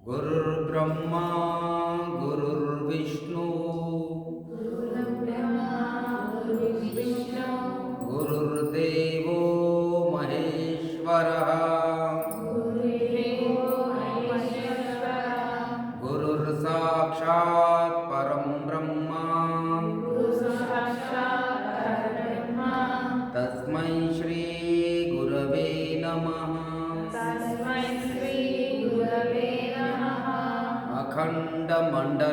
गुरुर्ब्रह्मा गुरुर्विष्णु गुरुर्देवो महेश्वरः गुरुर्साक्षात् परं ब्रह्म तस्मै श्री गुरवे नमः। अखण्डमण्डलाकारं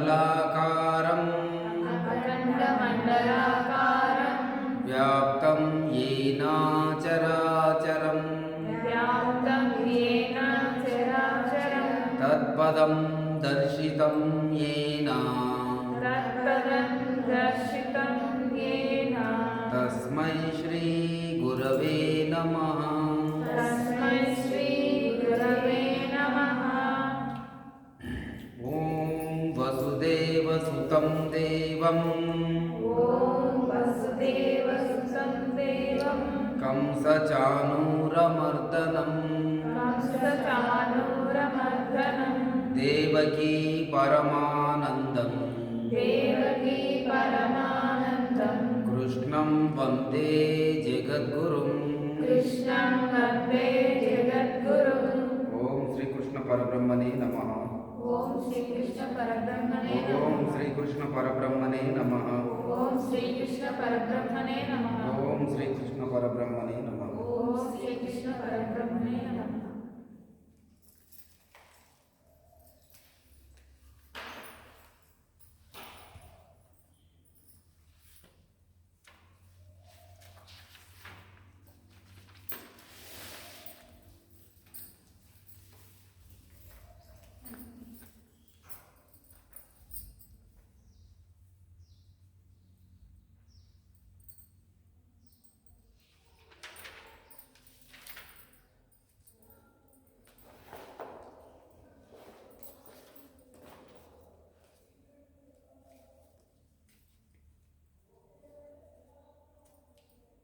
व्याप्तं येन चराचरं तत्पदं दर्शितं येन तस्मै श्री गुरवे नमः। वसुदेवसुतं देवं कंसचाणूरमर्दनं देवकी परमानन्दं कृष्णं वन्दे जगद्गुरुं। ओम श्री कृष्ण परब्रह्मणे नमः। ओम श्री कृष्ण परब्रह्मणे नमः। ओम श्री कृष्ण परब्रह्मणे नमः। ओम श्री कृष्ण परब्रह्मणे नमः। ओम श्री कृष्ण परब्रह्मणे नमः। ओम श्री कृष्ण परब्रह्मणे नमः।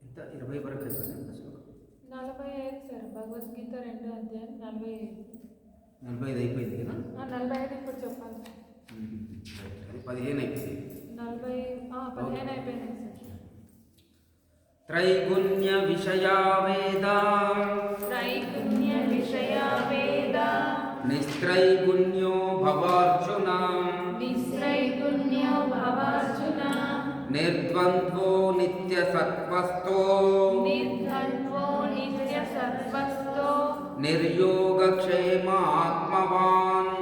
ఇంత 20 వరకు అయిపోయింది శ్లోకం. 45 సార్, భగవద్గీత 2వ అధ్యాయం 45. 45 అయిపోయింది కదా. 45 ఇప్పుడు చెప్పాలి. అది 15 అయిపోయింది. 15 అయిపోయింది సార్. त्रैगुण्य विषया वेदा निस्त्रैगुण्यो भवार्जुन निर्द्वन्द्वो नित्यसत्त्वस्थो निर्योगक्षेम आत्मवान्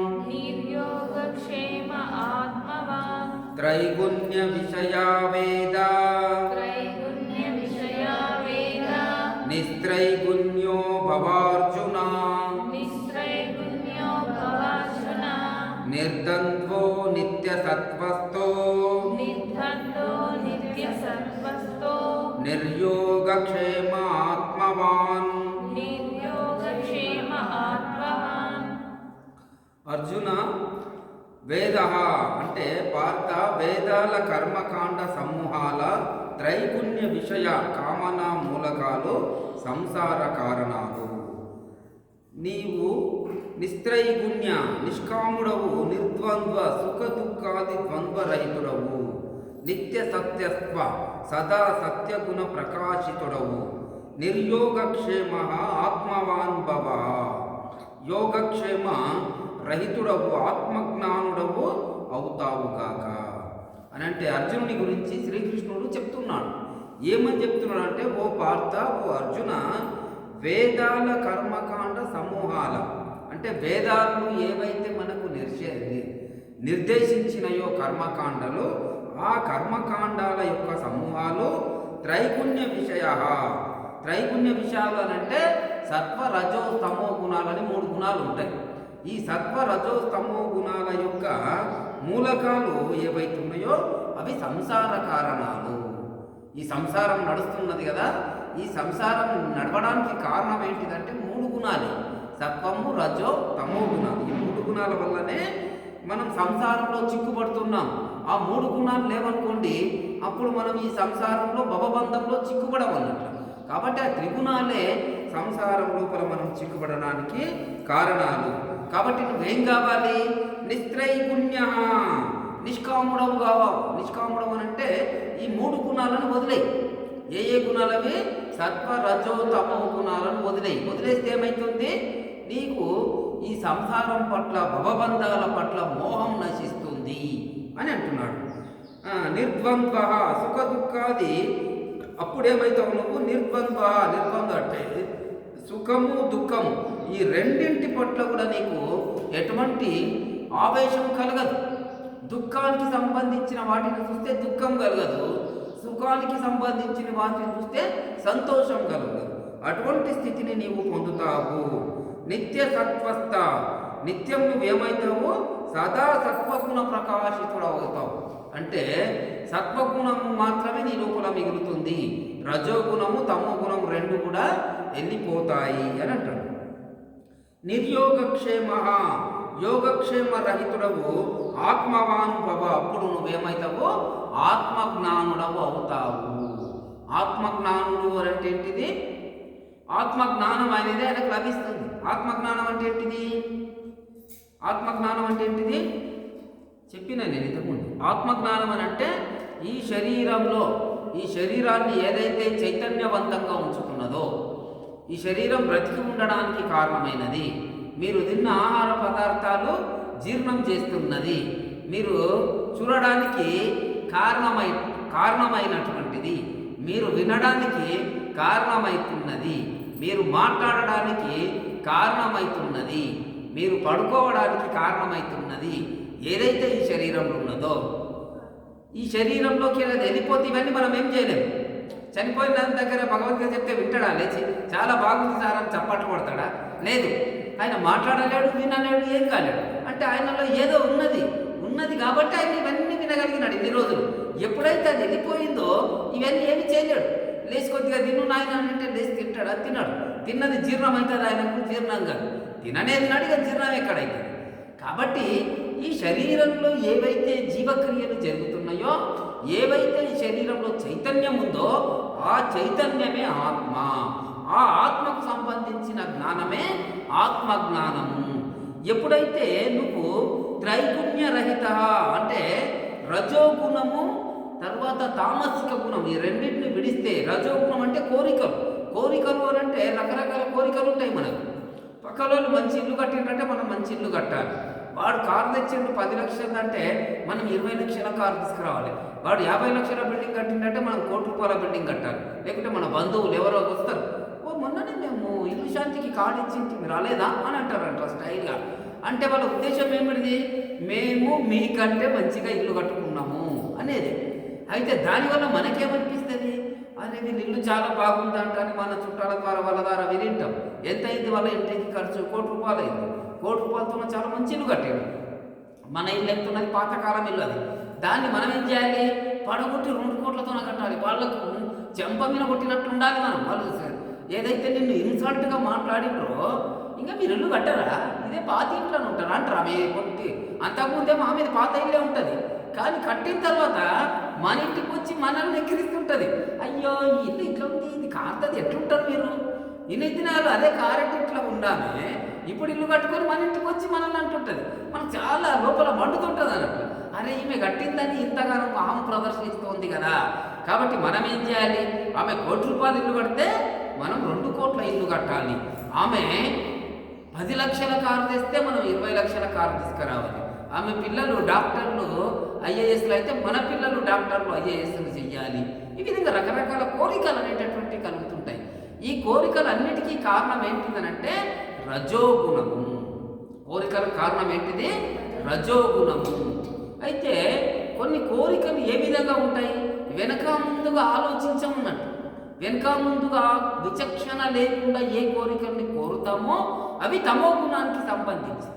त्रैगुण्य विषया वेदा निस्त्रैगुण्यो भवार्जुन निर्द्वन्द्वो नित्यसत्त्वस्थो निर्योगक्षेम आत्मवान्। అర్జున వేద అంటే పార్థ వేదాల కర్మకాండ సమూహాల త్రైగుణ్య విషయ కామన మూలకాలు సంసార కారణాలు. నీవు నిస్త్రైగుణ్య నిష్కాముడవు, నిర్ద్వంద్వ సుఖ దుఃఖాది ద్వంద్వరహితుడవు, నిత్య సత్యత్వ సదా సత్యగుణ ప్రకాశితుడవు, నిర్యోగక్షేమ ఆత్మవాన్ భవ, యోగక్షేమ రహితుడవు ఆత్మజ్ఞానుడవు అవుతావుగాక అని అంటే అర్జునుని గురించి శ్రీకృష్ణుడు చెప్తున్నాడు. ఏమని చెప్తున్నాడు అంటే, ఓ పార్థ, ఓ అర్జున, వేదాల కర్మకాండ సమూహాల అంటే వేదాలు ఏవైతే మనకు నిర్దేశించినయో కర్మకాండలు, ఆ కర్మకాండాల యొక్క సమూహాలు త్రైగుణ్య విషయ. త్రైగుణ్య విషయాలు అని అంటే సత్వ రజో తమో గుణాలని 3 గుణాలు ఉంటాయి. ఈ సత్వ రజో తమో గుణాల యొక్క మూలకాలు ఏవైతే ఉన్నాయో అవి సంసార కారణాలు. ఈ సంసారం నడుస్తున్నది కదా, ఈ సంసారం నడవడానికి కారణం ఏంటిదంటే 3 గుణాలే: సత్వము, రజో, తమో గుణాలు. ఈ 3 గుణాల వల్లనే మనం సంసారంలో చిక్కుపడుతున్నాం. ఆ 3 గుణాలు లేవనుకోండి, అప్పుడు మనం ఈ సంసారంలో భవబంధంలో చిక్కుపడమన్నట్లు. కాబట్టి ఆ త్రిగుణాలే సంసారం లోపల మనం చిక్కుపడడానికి కారణాలు. కాబట్టి నువ్వేం కావాలి? నిస్త్రైగుణ్య, నిష్కాముడవు కావాలి. నిష్కాముడవు అంటే ఈ 3 గుణాలను వదిలేయి. ఏ గుణాలవి? సత్వ, రజో, తమో గుణాలను వదిలేస్తే ఏమవుతుంది? నీకు ఈ సంసారం పట్ల, భవబంధాల పట్ల మోహం నశిస్తుంది అని అంటున్నాడు. నిర్ద్వంద్వ సుఖ దుఃఖాది. అప్పుడేమవుతావు నువ్వు? నిర్ద్వంద్వ. నిర్ద్వంద్వ అంటే సుఖము, దుఃఖము, ఈ రెండింటి పట్ల కూడా నీకు ఎటువంటి ఆవేశం కలగదు. దుఃఖానికి సంబంధించిన వాటిని చూస్తే దుఃఖం కలగదు, సుఖానికి సంబంధించిన వాటిని చూస్తే సంతోషం కలగదు. అటువంటి స్థితిని నీవు పొందుతావు. నిత్య సత్వస్థ, నిత్యం నువ్వేమవుతావు? సదా సత్వగుణ ప్రకాశితుడు అవుతావు. అంటే సత్వగుణము మాత్రమే నీ లోపల మిగులుతుంది. రజోగుణము, తమో గుణము 2 కూడా వెళ్ళిపోతాయి అని అంటాడు. నిర్యోగక్షేమ, యోగక్షేమ రహితుడవు ఆత్మవానుభవ. అప్పుడు నువ్వేమవుతావు? ఆత్మజ్ఞానుడవు అవుతావు. ఆత్మజ్ఞానుడు అంటే ఏంటిది? ఆత్మజ్ఞానం అనేది ఆయనకు లభిస్తుంది. ఆత్మజ్ఞానం అంటే ఏంటిది? ఆత్మజ్ఞానం అంటే ఏంటిది చెప్పినా నేను ఇంతకుముందు. ఆత్మజ్ఞానం అని అంటే ఈ శరీరంలో, ఈ శరీరాన్ని ఏదైతే చైతన్యవంతంగా ఉంచుతున్నదో, ఈ శరీరం బ్రతికి ఉండడానికి కారణమైనది, మీరు తిన్న ఆహార పదార్థాలు జీర్ణం చేస్తున్నది, మీరు చూడడానికి కారణమైనటువంటిది, మీరు వినడానికి కారణమైతున్నది, మీరు మాట్లాడడానికి కారణమైతున్నది, మీరు పడుకోవడానికి కారణమైతున్నది ఏదైతే ఈ శరీరంలో ఉన్నదో, ఈ శరీరంలోకి ఏదైతే వెళ్ళిపోతే ఇవన్నీ మనం ఏం చేయలేము. చనిపోయిన దాని దగ్గర భగవద్గీత చెప్తే వింటాడా? లేచి చాలా బాగుంది సార్ అని చప్పట్లు కొడతాడా? లేదు. ఆయన మాట్లాడలేడు, వినలేడు, ఏం కాలేడు. అంటే ఆయనలో ఏదో ఉన్నది కాబట్టి ఆయన ఇవన్నీ వినగలిగినాడు ఇన్ని రోజులు. ఎప్పుడైతే అది వెళ్ళిపోయిందో ఇవన్నీ ఏమి చేయలేడు. లేచి కొద్దిగా తిను నాయన అంటే లేచి తింటాడా? తిన్నాడు. తిన్నది జీర్ణం అవుతుంది ఆయనకు, జీర్ణం కాదు. తిననేది ఇక జీర్ణం ఎక్కడైతుంది. కాబట్టి ఈ శరీరంలో ఏవైతే జీవక్రియలు జరుగుతున్నాయో, ఏవైతే ఈ శరీరంలో చైతన్యం ఉందో ఆ చైతన్యమే ఆత్మ. ఆ ఆత్మకు సంబంధించిన జ్ఞానమే ఆత్మజ్ఞానము. ఎప్పుడైతే నువ్వు త్రైగుణ్య రహిత అంటే రజోగుణము తర్వాత తామసిక గుణం ఈ రెండింటిని విడిస్తే, రజోగుణం అంటే కోరికలు అని అంటే రకరకాల కోరికలు ఉంటాయి మనకు. పక్కలోళ్ళు మంచి ఇల్లు కట్టిందంటే మనం మంచి ఇల్లు కట్టాలి. వాడు కారు తెచ్చిండు 10 లక్షలు అంటే మనం 20 లక్షల కారు తీసుకురావాలి. వాడు 50 లక్షల బిల్డింగ్ కట్టిందంటే మనం ₹1,00,00,000 బిల్డింగ్ కట్టాలి. లేకుంటే మన బంధువులు ఎవరో వస్తారు, మొన్ననే మేము ఇల్లు శాంతికి కార్డు ఇచ్చింది మీరు రాలేదా అని అంటారంట స్టైల్గా. అంటే వాళ్ళ ఉద్దేశం ఏమిటిది? మేము మీకంటే మంచిగా ఇల్లు కట్టుకున్నాము అనేది. అయితే దానివల్ల మనకేమనిపిస్తుంది? అరే వీళ్ళు ఇల్లు చాలా బాగుందంట అని మన చుట్టాల ద్వారా వాళ్ళ ద్వారా వినింటాం. ఎంత అయింది వాళ్ళ ఇంటికి ఖర్చు? ₹1,00,00,000 అయింది. ₹1,00,00,000తో చాలా మంచి ఇల్లు కట్టాడు. మన ఇల్లు ఎంత ఉన్నది? పాతకాలం ఇల్లు అది. దాన్ని మనం ఏం చేయాలి? పడగొట్టి 2 కోట్లతో కట్టాలి. వాళ్ళకు చెంప మీద కొట్టినట్టు ఉండాలి మనం. వాళ్ళు ఏదైతే నిన్ను ఇన్సల్ట్గా మాట్లాడినో ఇంకా మీరు ఇల్లు కట్టరా, ఇదే పాత ఇంట్లోనే ఉంటారు అంటారు. ఆమె కొట్టి అంతకుముందేమో ఆమె పాత ఇల్లే ఉంటుంది, కానీ కట్టిన తర్వాత మన ఇంటికి వచ్చి మనల్ని ఎక్కిరిస్తుంటుంది. అయ్యో ఈ ఇల్లు ఇట్లా ఉంది, ఇది కారుతుంది, ఎట్లుంటారు మీరు? ఇన్ని దినాలు అదే కారెట్ ఇట్లా ఉండాలి, ఇప్పుడు ఇల్లు కట్టుకొని మన ఇంటికి వచ్చి మనల్ని అంటుంటుంది. మనకు చాలా లోపల మండుతుంటుంది అన్నట్టు. అరే ఈమె కట్టిందని ఇంతగానో అహం ప్రదర్శిస్తోంది కదా. కాబట్టి మనం ఏం చేయాలి? ఆమె ₹1,00,00,000 ఇల్లు కడితే మనం 2 కోట్ల ఇల్లు కట్టాలి. ఆమె 10 లక్షల కారు తెస్తే మనం 20 లక్షల కారు తీసుకురావాలి. ఆమె పిల్లలు డాక్టర్లు ఐఏఎస్లు అయితే మన పిల్లలు డాక్టర్లు ఐఏఎస్లు చెయ్యాలి. ఈ విధంగా రకరకాల కోరికలు అనేటటువంటివి కలుగుతుంటాయి. ఈ కోరికలన్నిటికీ కారణం ఏంటిదనంటే రజోగుణము. కోరికల కారణం ఏంటిది? రజోగుణము. అయితే కొన్ని కోరికలు ఏ విధంగా ఉంటాయి? వెనక ముందుగా ఆలోచించమన్నట్టు. వెనక ముందుగా విచక్షణ లేకుండా ఏ కోరికల్ని కోరుతామో అవి తమో గుణానికి సంబంధించి.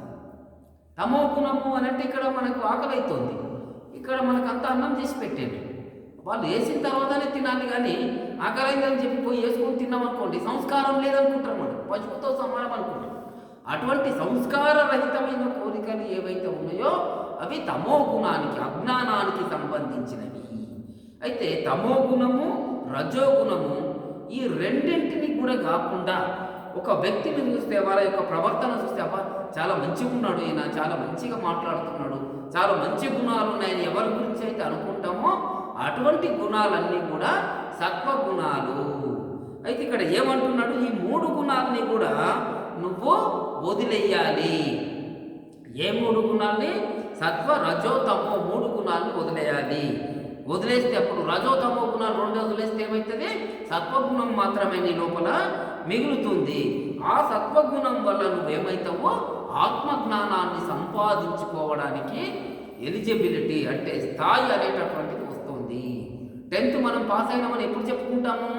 తమో గుణము అని అంటే ఇక్కడ మనకు ఆకలి అవుతుంది, ఇక్కడ మనకు అంత అన్నం చేసి పెట్టేది, వాళ్ళు వేసిన తర్వాతనే తినాలి. కానీ ఆకలైందని చెప్పి పోయి వేసుకొని తిన్నాం అనుకోండి, సంస్కారం లేదనుకుంటారు, మనం పశువుతో సమానం అనుకుంటాం. అటువంటి సంస్కార రహితమైన కోరికలు ఏవైతే ఉన్నాయో అవి తమో గుణానికి, అజ్ఞానానికి సంబంధించినవి. అయితే తమో గుణము, రజోగుణము ఈ రెండింటిని కూడా కాకుండా ఒక వ్యక్తిని చూస్తే, వాళ్ళ యొక్క ప్రవర్తన చూస్తే, అబ్బా చాలా మంచిగా ఉన్నాడు, ఈయన చాలా మంచిగా మాట్లాడుతున్నాడు, చాలా మంచి గుణాలు ఉన్నాయని ఎవరి గురించి అయితే అనుకుంటామో అటువంటి గుణాలన్నీ కూడా సత్వగుణాలు. అయితే ఇక్కడ ఏమంటున్నాడు, ఈ 3 గుణాలని కూడా నువ్వు వదిలేయాలి. ఏ 3 గుణాలని? సత్వ, రజో, తమో 3 గుణాలని వదిలేయాలి. వదిలేస్తే అప్పుడు రజో తమో గుణాలు 2 వదిలేస్తే ఏమవుతుంది? సత్వగుణం మాత్రమే నీ లోపల మిగులుతుంది. ఆ సత్వగుణం వల్ల నువ్వేమవుతావో ఆత్మజ్ఞానాన్ని సంపాదించుకోవడానికి ఎలిజిబిలిటీ అంటే స్థాయి అనేటటువంటిది వస్తుంది. 10th మనం పాస్ అయినామని ఎప్పుడు చెప్పుకుంటాము?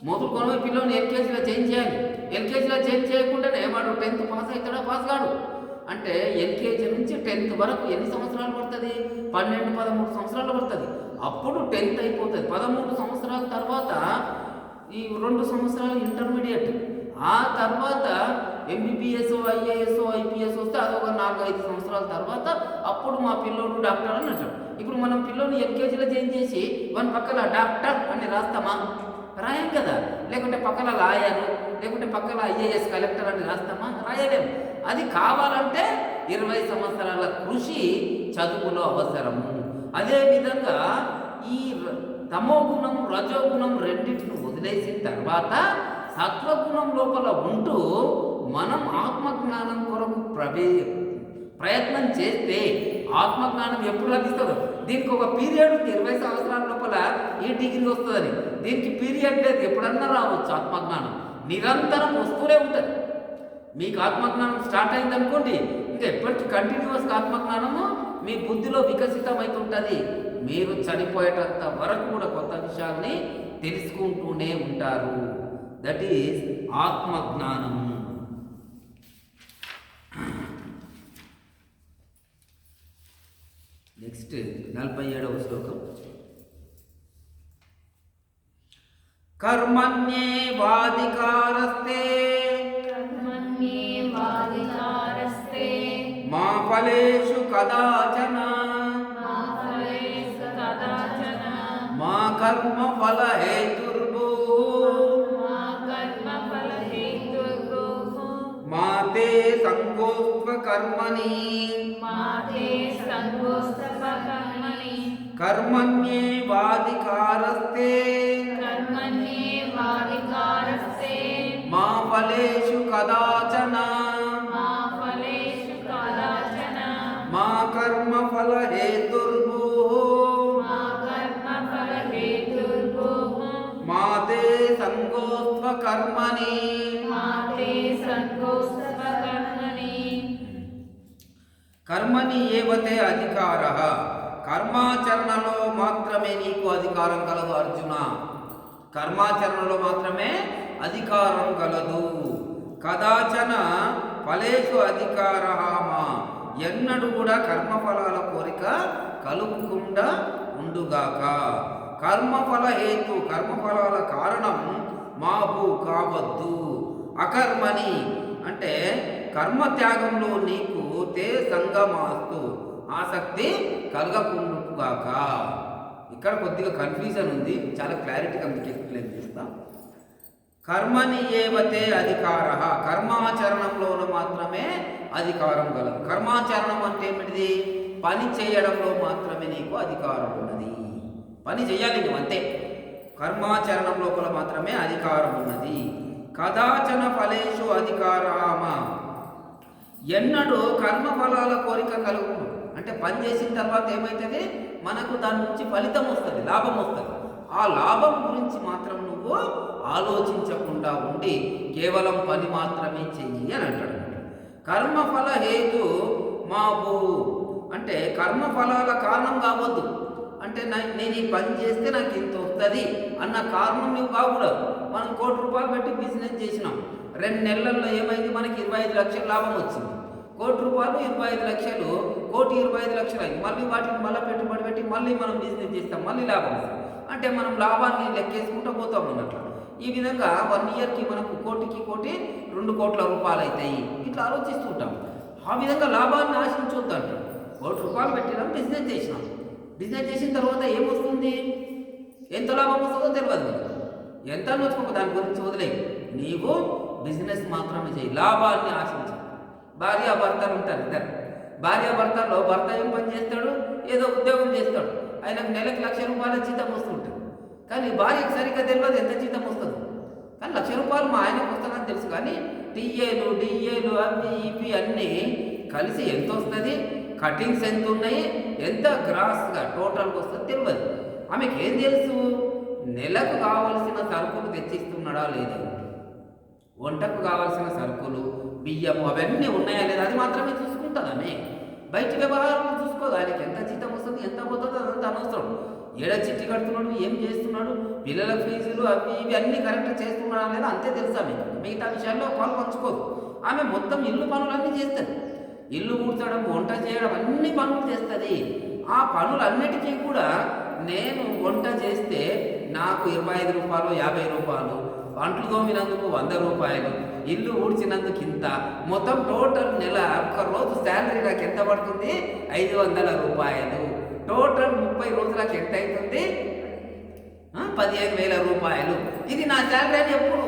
మొదలు కొనమే పిల్లని ఎల్కేజీలో చేంజ్ చేయాలి. ఎల్కేజీలో చేంజ్ చేయకుండానే వాడు 10th పాస్ అవుతాడా? పాస్ కాడు. అంటే ఎల్కేజీ నుంచి 10th వరకు ఎన్ని సంవత్సరాలు పడుతుంది? 12, 13 సంవత్సరాలు పడుతుంది. అప్పుడు 10th అయిపోతుంది. 13 సంవత్సరాల తర్వాత ఈ 2 సంవత్సరాలు ఇంటర్మీడియట్, ఆ తర్వాత ఎంబీబీఎస్, ఐఏఎస్, ఐపీఎస్ వస్తే అదొక 4-5 సంవత్సరాల తర్వాత అప్పుడు మా పిల్లోడు డాక్టర్ అని అంటాడు. ఇప్పుడు మనం పిల్లోని ఎల్కేజీలో చేంజ్ చేసి వన్ పక్కన డాక్టర్ అని రాస్తామా? రాయం కదా. లేకుంటే పక్కన లాయరు, లేకుంటే పక్కన ఐఏఎస్, కలెక్టర్ అని రాస్తామా? రాయలేము. అది కావాలంటే 20 సంవత్సరాల కృషి చదువులో అవసరము. అదేవిధంగా ఈ తమో గుణం, రజోగుణం రెండింటిని వదిలేసిన తర్వాత సత్వగుణం లోపల ఉంటూ మనం ఆత్మజ్ఞానం కొరకు ప్రయత్నం చేస్తే ఆత్మజ్ఞానం ఎప్పుడు లభిస్తుందో దీనికి ఒక పీరియడ్ ఉంది. 20 సంవత్సరాల లోపల ఈ డిగ్రీ వస్తుందని దీనికి పీరియడ్ లేదు. ఎప్పుడన్నా రావచ్చు ఆత్మజ్ఞానం, నిరంతరం వస్తూనే ఉంటుంది. మీకు ఆత్మజ్ఞానం స్టార్ట్ అయింది అనుకోండి, ఇంకా ఎప్పటికీ కంటిన్యూస్గా ఆత్మజ్ఞానము మీ బుద్ధిలో వికసితమవుతుంటుంది. మీరు చనిపోయేటంత వరకు కూడా కొత్త విషయాల్ని తెలుసుకుంటూనే ఉంటారు. దట్ ఈస్ ఆత్మజ్ఞానం. నెక్స్ట్ 47వ శ్లోకం. కర్మణ్యేవాధికారస్తే మా ఫలేషు కదాచన మా కర్మ ఫల హేతుర్భూః మా తే సంగోస్త్వ కర్మణి కర్మణ్యేవాధికారస్తే మా ఫలేషు కదాచన మా కర్మ ఫల హేతుర్భూః మా తే సంగోస్త్వ కర్మణి. కర్మని ఏవతే అధికారః, కర్మాచరణలో మాత్రమే నీకు అధికారం కలదు అర్జున. కర్మాచరణలో మాత్రమే అధికారం కలదు. కదాచన ఫలేషు అధికారః మా, ఎన్నడూ కూడా కర్మఫలాల కోరిక కలుగకుండా ఉండుగాక. కర్మఫల హేతు, కర్మఫలాల కారణం మాభూ కావద్దు. అకర్మని అంటే కర్మత్యాగంలో నీకు తే సంగమాస్తు, ఆసక్తి కలగకుండుగాక. ఇక్కడ కొద్దిగా కన్ఫ్యూజన్ ఉంది, చాలా క్లారిటీగా మీకు ఎక్స్ప్లెయిన్ చేస్తాం. కర్మని ఏవతే అధికారః, కర్మాచరణంలోనూ మాత్రమే అధికారం కలదు. కర్మాచరణం అంటే ఏమిటిది? పని చేయడంలో మాత్రమే నీకు అధికారం ఉన్నది. పని చేయాలి నువ్వు అంతే. కర్మాచరణం లోపల మాత్రమే అధికారం ఉన్నది. కదాచన ఫలేషు అధికారామ, ఎన్నడూ కర్మఫలాల కోరిక కలుగు అంటే పని చేసిన తర్వాత ఏమవుతుంది? మనకు దాని నుంచి ఫలితం వస్తుంది, లాభం వస్తుంది. ఆ లాభం గురించి మాత్రం నువ్వు ఆలోచించకుండా ఉండి కేవలం పని మాత్రమే చెయ్యి అని అంటాడు. కర్మఫల హేతు మాభూ అంటే కర్మఫలాల కారణం కావద్దు. అంటే నేను ఈ పని చేస్తే నాకు ఇంత వస్తుంది అన్న కారణం నువ్వు కాకూడదు. మనం ₹1 కోటి పెట్టి బిజినెస్ చేసినాం, 2 నెలల్లో ఏమైంది? మనకి 25 లక్షల లాభం వచ్చింది. ₹1,00,00,000 25 లక్షలు, 1,25,00,000 అయింది. మళ్ళీ వాటిని మళ్ళీ పెట్టుబడి పెట్టి మళ్ళీ మనం బిజినెస్ చేస్తాం, మళ్ళీ లాభం వస్తుంది. అంటే మనం లాభాన్ని లెక్కేసుకుంటూ పోతాం అన్నట్లు. ఈ విధంగా 1 ఇయర్కి మనకు కోటికి కోటి ₹2,00,00,000 అవుతాయి. ఇట్లా ఆలోచిస్తూ ఉంటాం. ఆ విధంగా లాభాన్ని ఆశించొద్దు అంటారు. ₹1,00,00,000 పెట్టినాం, బిజినెస్ చేసినాం. బిజినెస్ చేసిన తర్వాత ఏమొస్తుంది, ఎంత లాభం వస్తుందో తెలియదు. ఎంత నోచుకో, దాని గురించి వదిలేయి. నీవు బిజినెస్ మాత్రమే చేయి, లాభాన్ని ఆశించు. భార్యాభర్తలు ఉంటారు ఇద్దరు. భార్యాభర్తలో భర్త ఏం పని చేస్తాడు, ఏదో ఉద్యోగం చేస్తాడు. ఆయనకు నెలకు ₹1,00,000 జీతం వస్తుంటుంది. కానీ భార్యకు సరిగ్గా తెలియదు ఎంత జీతం వస్తుంది. కానీ ₹1,00,000 మా ఆయనకు వస్తుందని తెలుసు. కానీ టీఏలు డిఏలు అవి ఇవి అన్నీ కలిసి ఎంత వస్తుంది, కటింగ్స్ ఎంత ఉన్నాయి, ఎంత గ్రాస్గా టోటల్గా వస్తుంది తెలియదు. ఆమెకి ఏం తెలుసు, నెలకు కావలసిన సరుకులు తెచ్చిస్తున్నాడా లేదా, వంటకు కావాల్సిన సరుకులు బియ్యము అవన్నీ ఉన్నాయా లేదా, అది మాత్రమే చూసుకుంటుంది. ఆమె బయట వ్యవహారాలు చూసుకోదు. ఆయనకి ఎంత జీతం వస్తుంది, ఎంత పోతుందో అదంతా అనవసరం. ఏడ చిట్టి కడుతున్నాడు, ఏం చేస్తున్నాడు, పిల్లల ఫీజులు అవి ఇవి అన్నీ కరెక్ట్ చేస్తున్నాడా లేదా అంతే తెలుసా మీకు. మిగతా విషయాల్లో పాలు పంచుకోదు. ఆమె మొత్తం ఇల్లు పనులన్నీ చేస్తుంది. ఇల్లు ఊడ్చడం, వంట చేయడం అన్ని పనులు చేస్తుంది. ఆ పనులన్నిటికీ కూడా నేను వంట చేస్తే నాకు ₹25, ₹50, అంట్లు తోమినందుకు ₹100, ఇల్లు ఊడ్చినందుకు ఇంత, మొత్తం టోటల్ నెల ఒక్క రోజు శాలరీ నాకు ఎంత పడుతుంది, ₹500. టోటల్ 30 రోజులకు ఎంత అవుతుంది, ₹15,000. ఇది నా శాలరీ అని ఎప్పుడు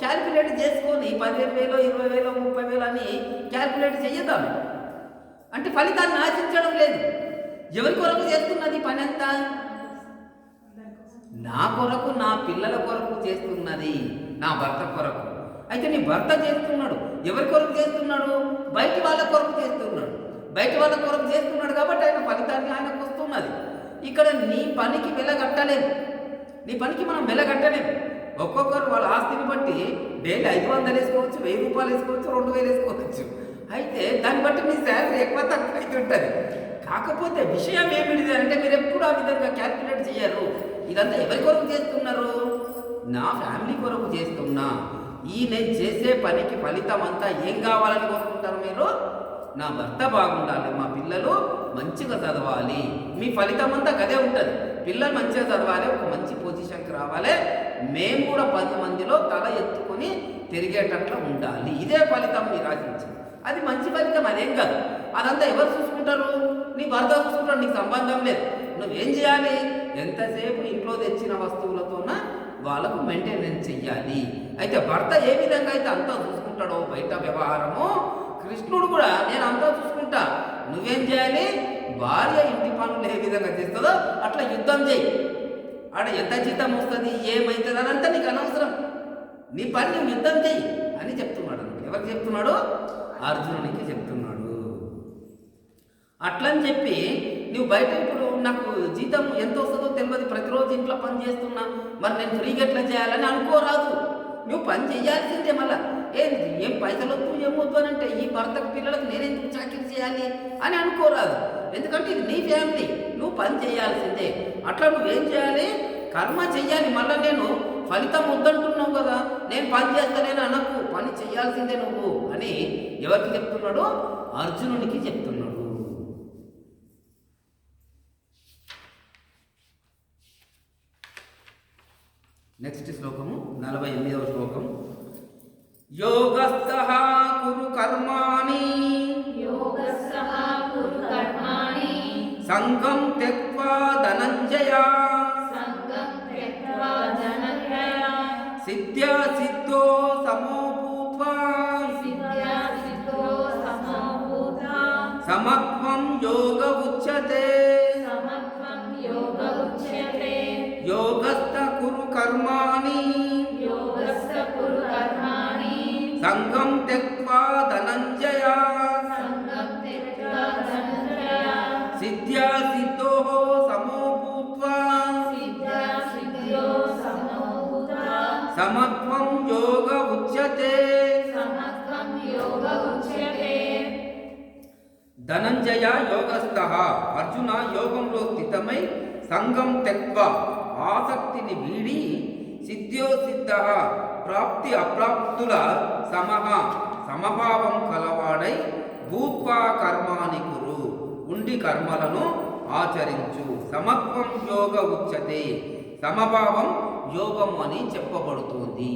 క్యాల్కులేట్ చేసుకొని 15,000, 20,000, 30,000 అని క్యాల్కులేట్ చెయ్యదాము. అంటే ఫలితాన్ని ఆశించడం లేదు. ఎవరి కొరకు చేస్తున్నది పని అంతా, నా కొరకు, నా పిల్లల కొరకు చేస్తున్నది, నా భర్త కొరకు. అయితే నీ భర్త చేస్తున్నాడు, ఎవరి కొరకు చేస్తున్నాడు, బయట వాళ్ళ కొరకు చేస్తున్నాడు. బయట వాళ్ళ కొరకు చేస్తున్నాడు కాబట్టి ఆయన ఫలితాన్ని ఆయనకు వస్తున్నది. ఇక్కడ నీ పనికి వెలగట్టలేదు, నీ పనికి మనం వెలగట్టలేము. ఒక్కొక్కరు వాళ్ళ ఆస్తిని బట్టి డైలీ 500 వేసుకోవచ్చు, ₹1,000 వేసుకోవచ్చు, 2,000 వేసుకోవచ్చు. అయితే దాన్ని బట్టి మీ శాలరీ ఎక్కువ తక్కువ అయితే ఉంటుంది. కాకపోతే విషయం ఏమిటిది అంటే మీరు ఎప్పుడు ఆ విధంగా క్యాల్కులేట్ చేయరు. ఇదంతా ఎవరి కొరకు చేస్తున్నారు, నా ఫ్యామిలీ కొరకు చేస్తున్నా. ఈ నేను చేసే పనికి ఫలితం అంతా ఏం కావాలని కోరుకుంటారు మీరు, నా భర్త బాగుండాలి, మా పిల్లలు మంచిగా చదవాలి. మీ ఫలితం అంతా గదే ఉంటుంది. పిల్లలు మంచిగా చదవాలి, ఒక మంచి పొజిషన్కి రావాలి, మేము కూడా 10 మందిలో తల ఎత్తుకొని తిరిగేటట్లు ఉండాలి. ఇదే ఫలితం మీరు ఆశించి. అది మంచి ఫలితం, అదేం కాదు. అదంతా ఎవరు చూసుకుంటారు, నీ భర్త చూసుకుంటారు, నీకు సంబంధం లేదు. నువ్వేం చేయాలి, ఎంతసేపు ఇంట్లో తెచ్చిన వస్తువులతోన వాళ్ళకు మెయింటెనెన్స్ చెయ్యాలి. అయితే భర్త ఏ విధంగా అయితే అంతా చూసుకుంటాడో బయట వ్యవహారము, కృష్ణుడు కూడా నేను అంతా చూసుకుంటా, నువ్వేం చేయాలి, భార్య ఇంటి పనులు ఏ విధంగా చేస్తుందో అట్లా యుద్ధం చేయి. ఆడ ఎంత జీతం వస్తుంది, ఏమవుతుంది అదంతా నీకు అనవసరం, నీ పని నువ్వు యుద్ధం చేయి అని చెప్తున్నాడు. ఎవరికి చెప్తున్నాడు, అర్జునునికి చెప్తున్నాడు. అట్లని చెప్పి నువ్వు బయట ఇప్పుడు నాకు జీతం ఎంత వస్తుందో తెలియదు, ప్రతిరోజు ఇంట్లో పని చేస్తున్నా, మరి నేను ఫ్రీగా ఎట్లా చేయాలని అనుకోరాదు. నువ్వు పని చేయాల్సిందే. మళ్ళీ ఏం పైసలు వద్దు ఏమొద్దు అని అంటే ఈ భర్తకు పిల్లలకు నేనెందుకు చాకరీ చేయాలి అని అనుకోరాదు. ఎందుకంటే ఇది నీ ఫ్యామిలీ, నువ్వు పని చేయాల్సిందే. అట్లా నువ్వేం చేయాలి, కర్మ చెయ్యాలి. మళ్ళీ నేను ఫలితం వద్దంటున్నావు కదా, నేను పని చేస్తానేని అనకు, పని చేయాల్సిందే నువ్వు అని ఎవరికి చెప్తున్నాడు, అర్జునునికి చెప్తున్నాడు. నెక్స్ట్ శ్లోకము 48వ శ్లోకం. యోగస్థః కురు కర్మాణి సంగం త్యక్త్వా ధనంజయ సిద్ధ్యా సిద్ధో సమో భూత్వా సమత్వం యోగ ఉచ్యతే. యోగస్థ కురు కర్మాణి సంగం త్యక్త్వా ధనంజయ సిద్ధ్యా సిద్ధో సమో భూత్వా సమత్వం యోగ ఉచ్యతే. ధనంజయ యోగస్థః, అర్జున యోగంలో స్థితమై సంగం త్యక్త్వా ఆసక్తిని వీడి సిద్ధ్యో సిద్ధ ప్రాప్తి అప్రాప్తుల సమభావం కలవాడై భూత్వా కర్మాని కురు, ఉండి కర్మలను ఆచరించు. సమత్వం యోగ ఉచ్యతే, సమభావం యోగము అని చెప్పబడుతుంది.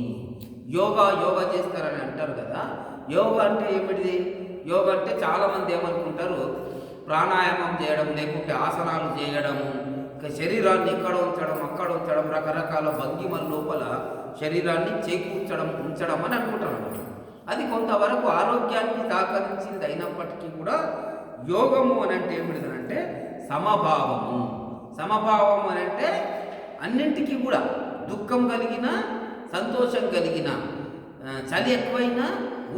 యోగా చేస్తారని అంటారు కదా. యోగా అంటే ఏమిటిది? యోగా అంటే చాలామంది ఏమనుకుంటారు, ప్రాణాయామం చేయడం, లేకుంటే ఆసనాలు చేయడము, శరీరాన్ని ఇక్కడ ఉంచడం అక్కడ ఉంచడం, రకరకాల భంగిమల లోపల శరీరాన్ని ఉంచడం అని అనుకుంటారు. అది కొంతవరకు ఆరోగ్యానికి సహకరించింది అయినప్పటికీ కూడా యోగము అని అంటే ఏమిటిదనంటే సమభావము. సమభావం అని అంటే అన్నింటికీ కూడా దుఃఖం కలిగిన, సంతోషం కలిగిన, చలి ఎక్కువైనా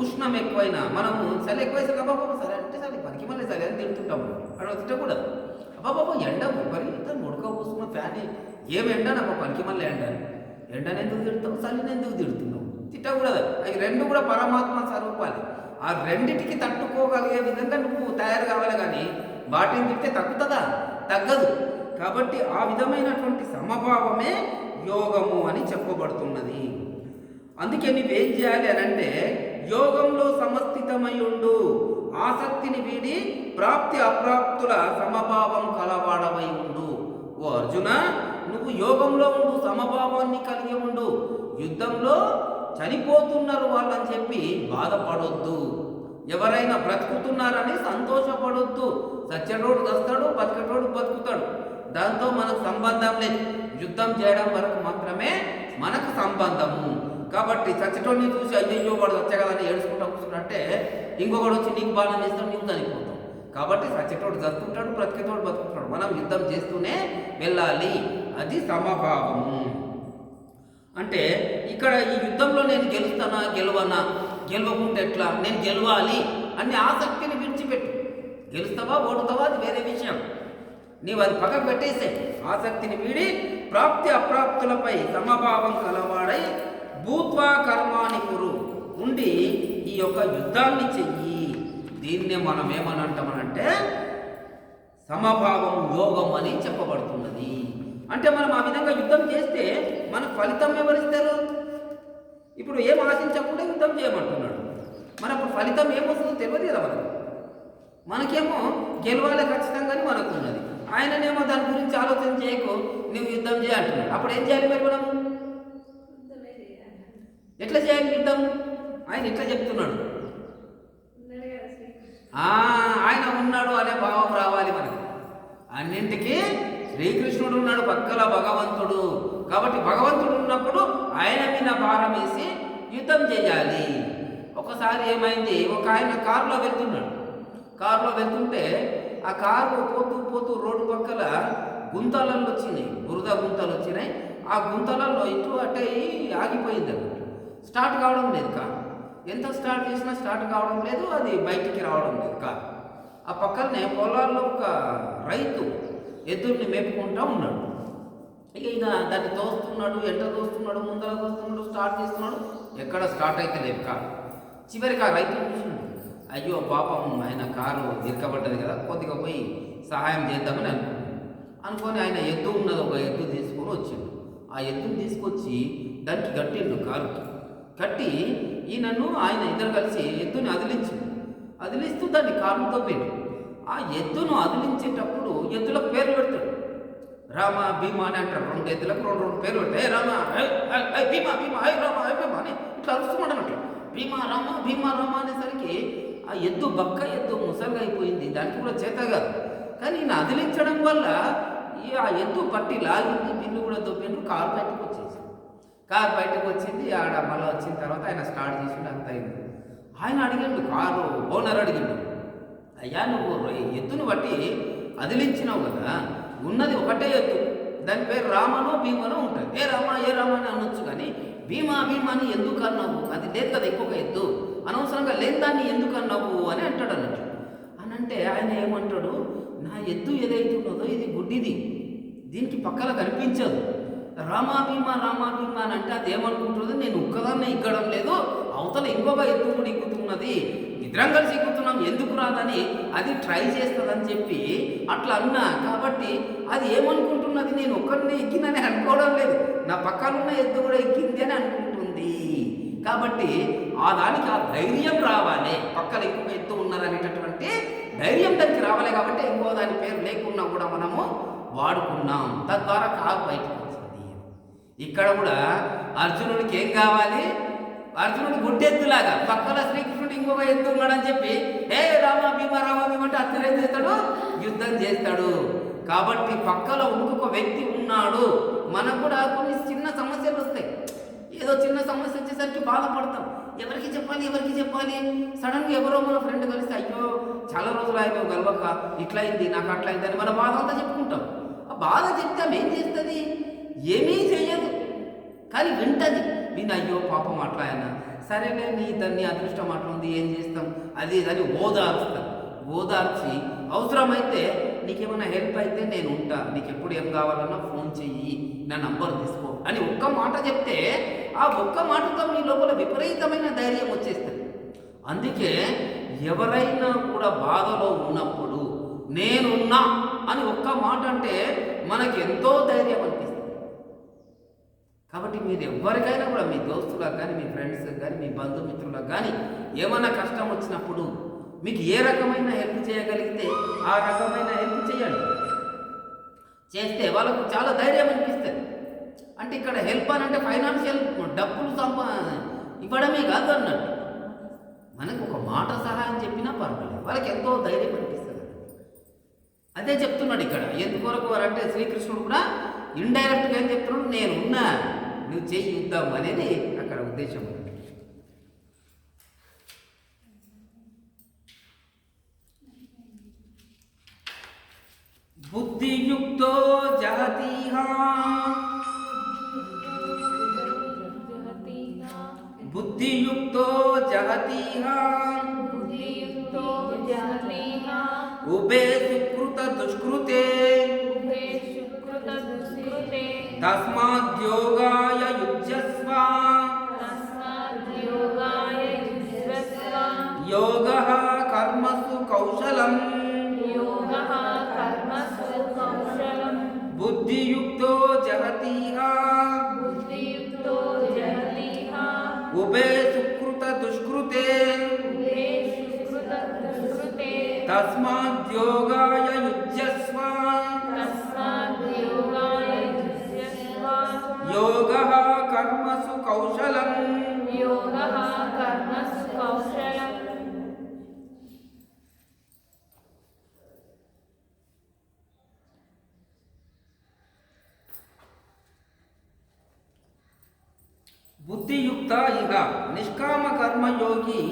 ఉష్ణం ఎక్కువైనా, మనము చలి ఎక్కువైతే అబ్బాబాబు సరే అంటే చలి పనికి మళ్ళీ చలి అని తింటుంటాము. అక్కడ తిట్టకూడదు. అబ్బాబాబు ఎండ విపరీతం ఉడక కూసుకున్న ఫ్యాన్ ఏం ఎండ నాకు పనికి మళ్ళీ ఎండని ఎందుకు తిడతావు, చలిని ఎందుకు తిడుతున్నావు, తిట్టకూడదు. అవి రెండు కూడా పరమాత్మ స్వరూపాలి. ఆ రెండిటికి తట్టుకోగలిగే విధంగా నువ్వు తయారు కావాలి, కానీ వాటిని తిడితే తగ్గుతుందా? తగ్గదు. కాబట్టి ఆ విధమైనటువంటి సమభావమే యోగము అని చెప్పబడుతున్నది. అందుకే నువ్వేం చేయాలి అని అంటే యోగంలో సమస్థితమై ఉండు, ఆసక్తిని వీడి ప్రాప్తి అప్రాప్తుల సమభావం కలవాడమై ఉండు. ఓ అర్జున, నువ్వు యోగంలో ఉండు, సమభావాన్ని కలిగి ఉండు. యుద్ధంలో చనిపోతున్నారు వాళ్ళని చెప్పి బాధపడొద్దు. ఎవరైనా బ్రతుకుతున్నారని సంతోషపడొద్దు. సత్యటోడు వస్తాడు, బతికటోడు బతుకుతాడు. దాంతో మనకు సంబంధం లేదు. యుద్ధం చేయడం వరకు మాత్రమే మనకు సంబంధము. కాబట్టి చచ్చటోడిని చూసి అయ్యో వాడు వచ్చగలని ఏడుచుకుంటా కూర్చున్నట్టే ఇంకొకడు వచ్చి నీకు బాణం చేస్తాడు, నీకు చనిపోతాం. కాబట్టి చచ్చటోడు చదువుకుంటాడు, బ్రతికేటోడు బతుకుతాడు. మనం యుద్ధం చేస్తూనే వెళ్ళాలి. అది సమభావము. అంటే ఇక్కడ ఈ యుద్ధంలో నేను గెలుస్తానా గెలవనా, గెలవకుంటే ఎట్లా, నేను గెలవాలి అనే ఆసక్తిని విడిచిపెట్టు. గెలుస్తావా ఓడుతావా అది వేరే విషయం. నీవు అది పక్కకు పెట్టేసే. ఆసక్తిని వీడి ప్రాప్తి అప్రాప్తులపై సమభావం కలవాడై భూత్వా కర్మాని కురు, ఉండి ఈ యొక్క యుద్ధాన్ని చెయ్యి. దీన్నే మనం ఏమని అంటామనంటే సమభావం యోగం అని చెప్పబడుతున్నది. అంటే మనం ఆ విధంగా యుద్ధం చేస్తే మనకు ఫలితం ఎవరిస్తారు? ఇప్పుడు ఏం ఆశించకుండా యుద్ధం చేయమంటున్నాడు. మనకు ఫలితం ఏమొస్తుందో తెలియదు కదా మనకు. మనకేమో గెలవాలి ఖచ్చితంగానే మనకు ఉన్నది. ఆయననేమో దాని గురించి ఆలోచన చేయకు, నువ్వు యుద్ధం చేయ అంటున్నాడు. అప్పుడు ఏం చేయాలి మరి మనం? ఎట్లా చేయాలి యుద్ధం? ఆయన ఎట్లా చెప్తున్నాడు? ఆయన ఉన్నాడు అనే భావం రావాలి మనకు. అన్నింటికీ శ్రీకృష్ణుడు ఉన్నాడు, పక్కల భగవంతుడు. కాబట్టి భగవంతుడు ఉన్నప్పుడు ఆయన మీద భారం వేసి యుద్ధం చేయాలి. ఒకసారి ఏమైంది, ఒక ఆయన కారులో వెళ్తుంటే ఆ కారు పోతూ రోడ్డు పక్కల గుంతలలో వచ్చినాయి, బురద గుంతలు వచ్చినాయి. ఆ గుంతలలో ఇటు అటే ఆగిపోయింది అన్నమాట. స్టార్ట్ కావడం లేదు కారు. ఎంత స్టార్ట్ చేసినా స్టార్ట్ కావడం లేదు, అది బయటికి రావడం లేదు కారు. ఆ పక్కనే పొలాల్లో ఒక రైతు ఎద్దుల్ని మేపుకుంటూ ఉన్నాడు. ఇక ఈయన దాన్ని తోస్తున్నాడు, ఎంట తోస్తున్నాడు, ముందర తోస్తున్నాడు, స్టార్ట్ చేస్తున్నాడు. ఎక్కడ స్టార్ట్ అయితే లేదు కారు. చివరికి ఆ రైతు చూస్తున్నాడు, అయ్యో పాపం ఆయన కారు ఇరకబడ్డది కదా, కొద్దిగా పోయి సహాయం చేద్దామని అనుకొని ఆయన ఎద్దు ఉన్నది, ఒక ఎద్దు తీసుకొని వచ్చిండు. ఆ ఎద్దుని తీసుకొచ్చి దానికి కట్టిండు, కారుకి కట్టి ఈయనను ఆయన ఇద్దరు కలిసి ఎద్దుని అదిలిస్తూ దాన్ని కారుతో పెట్టి ఆ ఎద్దును అదిలించేటప్పుడు ఎద్దులకు పేర్లు పెడతాడు. రామ భీమ అని అంటారు. రెండు ఎద్దులకు రెండు పేర్లు పెడతాయి. రామ భీమ భీమ, హై రామ హై భీమ అని ఇట్లా అరుస్తున్నాడు అన్నట్లు. భీమ రామ అనేసరికి ఆ ఎద్దు బక్క ఎద్దు ముసలిగా అయిపోయింది. దానికి కూడా చేత కాదు. కానీ ఈయన అదిలించడం వల్ల ఆ ఎద్దు పట్టి లాగింది, బిల్లు కూడా దొబ్బిండ్రు, కారు బయటకు వచ్చింది. ఆడ మళ్ళీ వచ్చిన తర్వాత ఆయన స్టార్ట్ చేసిండు, అంత అయింది. ఆయన అడిగిండు, కారు ఓనర్ అడిగిండు, అయ్యా నువ్వు ఎద్దును బట్టి అదిలించినావు కదా, ఉన్నది ఒకటే ఎద్దు, దాని పేరు రామనో భీమనో ఉంటుంది. ఏ రామ అని అనొచ్చు, కానీ భీమా అని ఎందుకు అన్నావు? అది లేదు కదా ఇంకొక ఎద్దు, అనవసరంగా లేని దాన్ని ఎందుకు అన్నావు అని అంటాడు అన్నట్టు. అని అంటే ఆయన ఏమంటాడు, నా ఎద్దు ఏదైతున్నదో ఇది గుడ్డిది, దీనికి పక్కన కనిపించదు. రామా భీమా అని అంటే అది ఏమనుకుంటుంది, నేను ఒక్కదాన్నే ఎక్కడం లేదు, అవతల ఇంకొక ఎద్దు కూడా ఎక్కుతున్నది, ఇద్దరం కలిసి ఎక్కుతున్నాం, ఎందుకు రాదని అది ట్రై చేస్తుందని చెప్పి అట్లా అన్నా. కాబట్టి అది ఏమనుకుంటున్నది, నేను ఒక్కరినే ఎక్కిందని అనుకోవడం లేదు, నా పక్కనున్న ఎద్దు కూడా ఎక్కింది అని అనుకుంటుంది. కాబట్టి దానికి ఆ ధైర్యం రావాలి. పక్కన ఇంకొక ఎత్తు ఉన్నదనేటటువంటి ధైర్యం దానికి రావాలి. కాబట్టి ఇంకో దాని పేరు లేకున్నా కూడా మనము వాడుకున్నాం. తద్వారా కాకు బయటకు వచ్చింది. ఇక్కడ కూడా అర్జునుడికి ఏం కావాలి? అర్జునుడు గుడ్డెత్తులాగా పక్కన శ్రీకృష్ణుడు ఇంకొక ఎత్తు ఉన్నాడని చెప్పి రామ భీమ అంటే అతను ఏం చేస్తాడు? యుద్ధం చేస్తాడు. కాబట్టి పక్కలో ఇంకొక వ్యక్తి ఉన్నాడు. మనకు కూడా కొన్ని చిన్న సమస్యలు వస్తాయి. ఏదో చిన్న సమస్య వచ్చేసరికి బాధపడతాం. ఎవరికి చెప్పాలి? సడన్గా ఎవరో మన ఫ్రెండ్ కలిసి అయ్యో చాలా రోజులు ఆయన గెలవక ఇట్లయింది, నాకు అట్లయింది అని మన బాధ అంతా చెప్పుకుంటాం. ఆ బాధ చెప్తే ఏం చేస్తుంది? ఏమీ చెయ్యదు, కానీ వింటది. విని అయ్యో పాపం అట్లా అయినా సరేలే, నీ అదృష్టం అట్లా ఉంది, ఏం చేస్తాం అది ఇదని ఓదార్చుతాం. ఓదార్చి అవసరమైతే నీకేమైనా హెల్ప్ అయితే నేను ఉంటా, నీకు ఎప్పుడు ఏం కావాలన్నా ఫోన్ చెయ్యి, నా నంబర్ తీసుకో అని ఒక్క మాట చెప్తే ఆ ఒక్క మాటతో మీ లోపల విపరీతమైన ధైర్యం వచ్చేస్తుంది. అందుకే ఎవరైనా కూడా బాధలో ఉన్నప్పుడు నేనున్నా అని ఒక్క మాట అంటే మనకి ఎంతో ధైర్యం అనిపిస్తుంది. కాబట్టి మీరు ఎవరికైనా కూడా మీ దోస్తులకు కానీ, మీ ఫ్రెండ్స్కి కానీ, మీ బంధుమిత్రులకు కానీ ఏమైనా కష్టం వచ్చినప్పుడు మీకు ఏ రకమైన హెల్ప్ చేయగలిగితే ఆ రకమైన హెల్ప్ చేయండి. చేస్తే వాళ్ళకు చాలా ధైర్యం అనిపిస్తుంది. అంటే ఇక్కడ హెల్ప్ అని అంటే ఫైనాన్షియల్ డబ్బులు ఇవ్వడమే కాదు అన్నట్టు, మనకు ఒక మాట సహాయం చెప్పినా పర్వాలేదు, వాళ్ళకి ఎంతో ధైర్యం అనిపిస్తుంది. అదే చెప్తున్నాడు ఇక్కడ. ఎందుకొరకు అంటే శ్రీకృష్ణుడు కూడా ఇండైరెక్ట్గా ఏం చెప్తున్నాడు? నేనున్నా, నువ్వు చెయ్యి యుద్ధం అనేది అక్కడ ఉద్దేశం. బుద్ధియుక్తో జహతీహ ఉభే సుకృత దుష్కృతే తస్మాద్యోగాయ యుజ్యస్వ యోగః కర్మసు కౌశలం బుద్ధియుక్తో జహతీహ ఉభే సుకృత దుష్కృతే తస్మాద్యోగాయ యుజ్యస్వ యోగః కర్మసు కౌశలం. బుద్ధియుక్త ఇహ నిష్కామ కర్మయోగి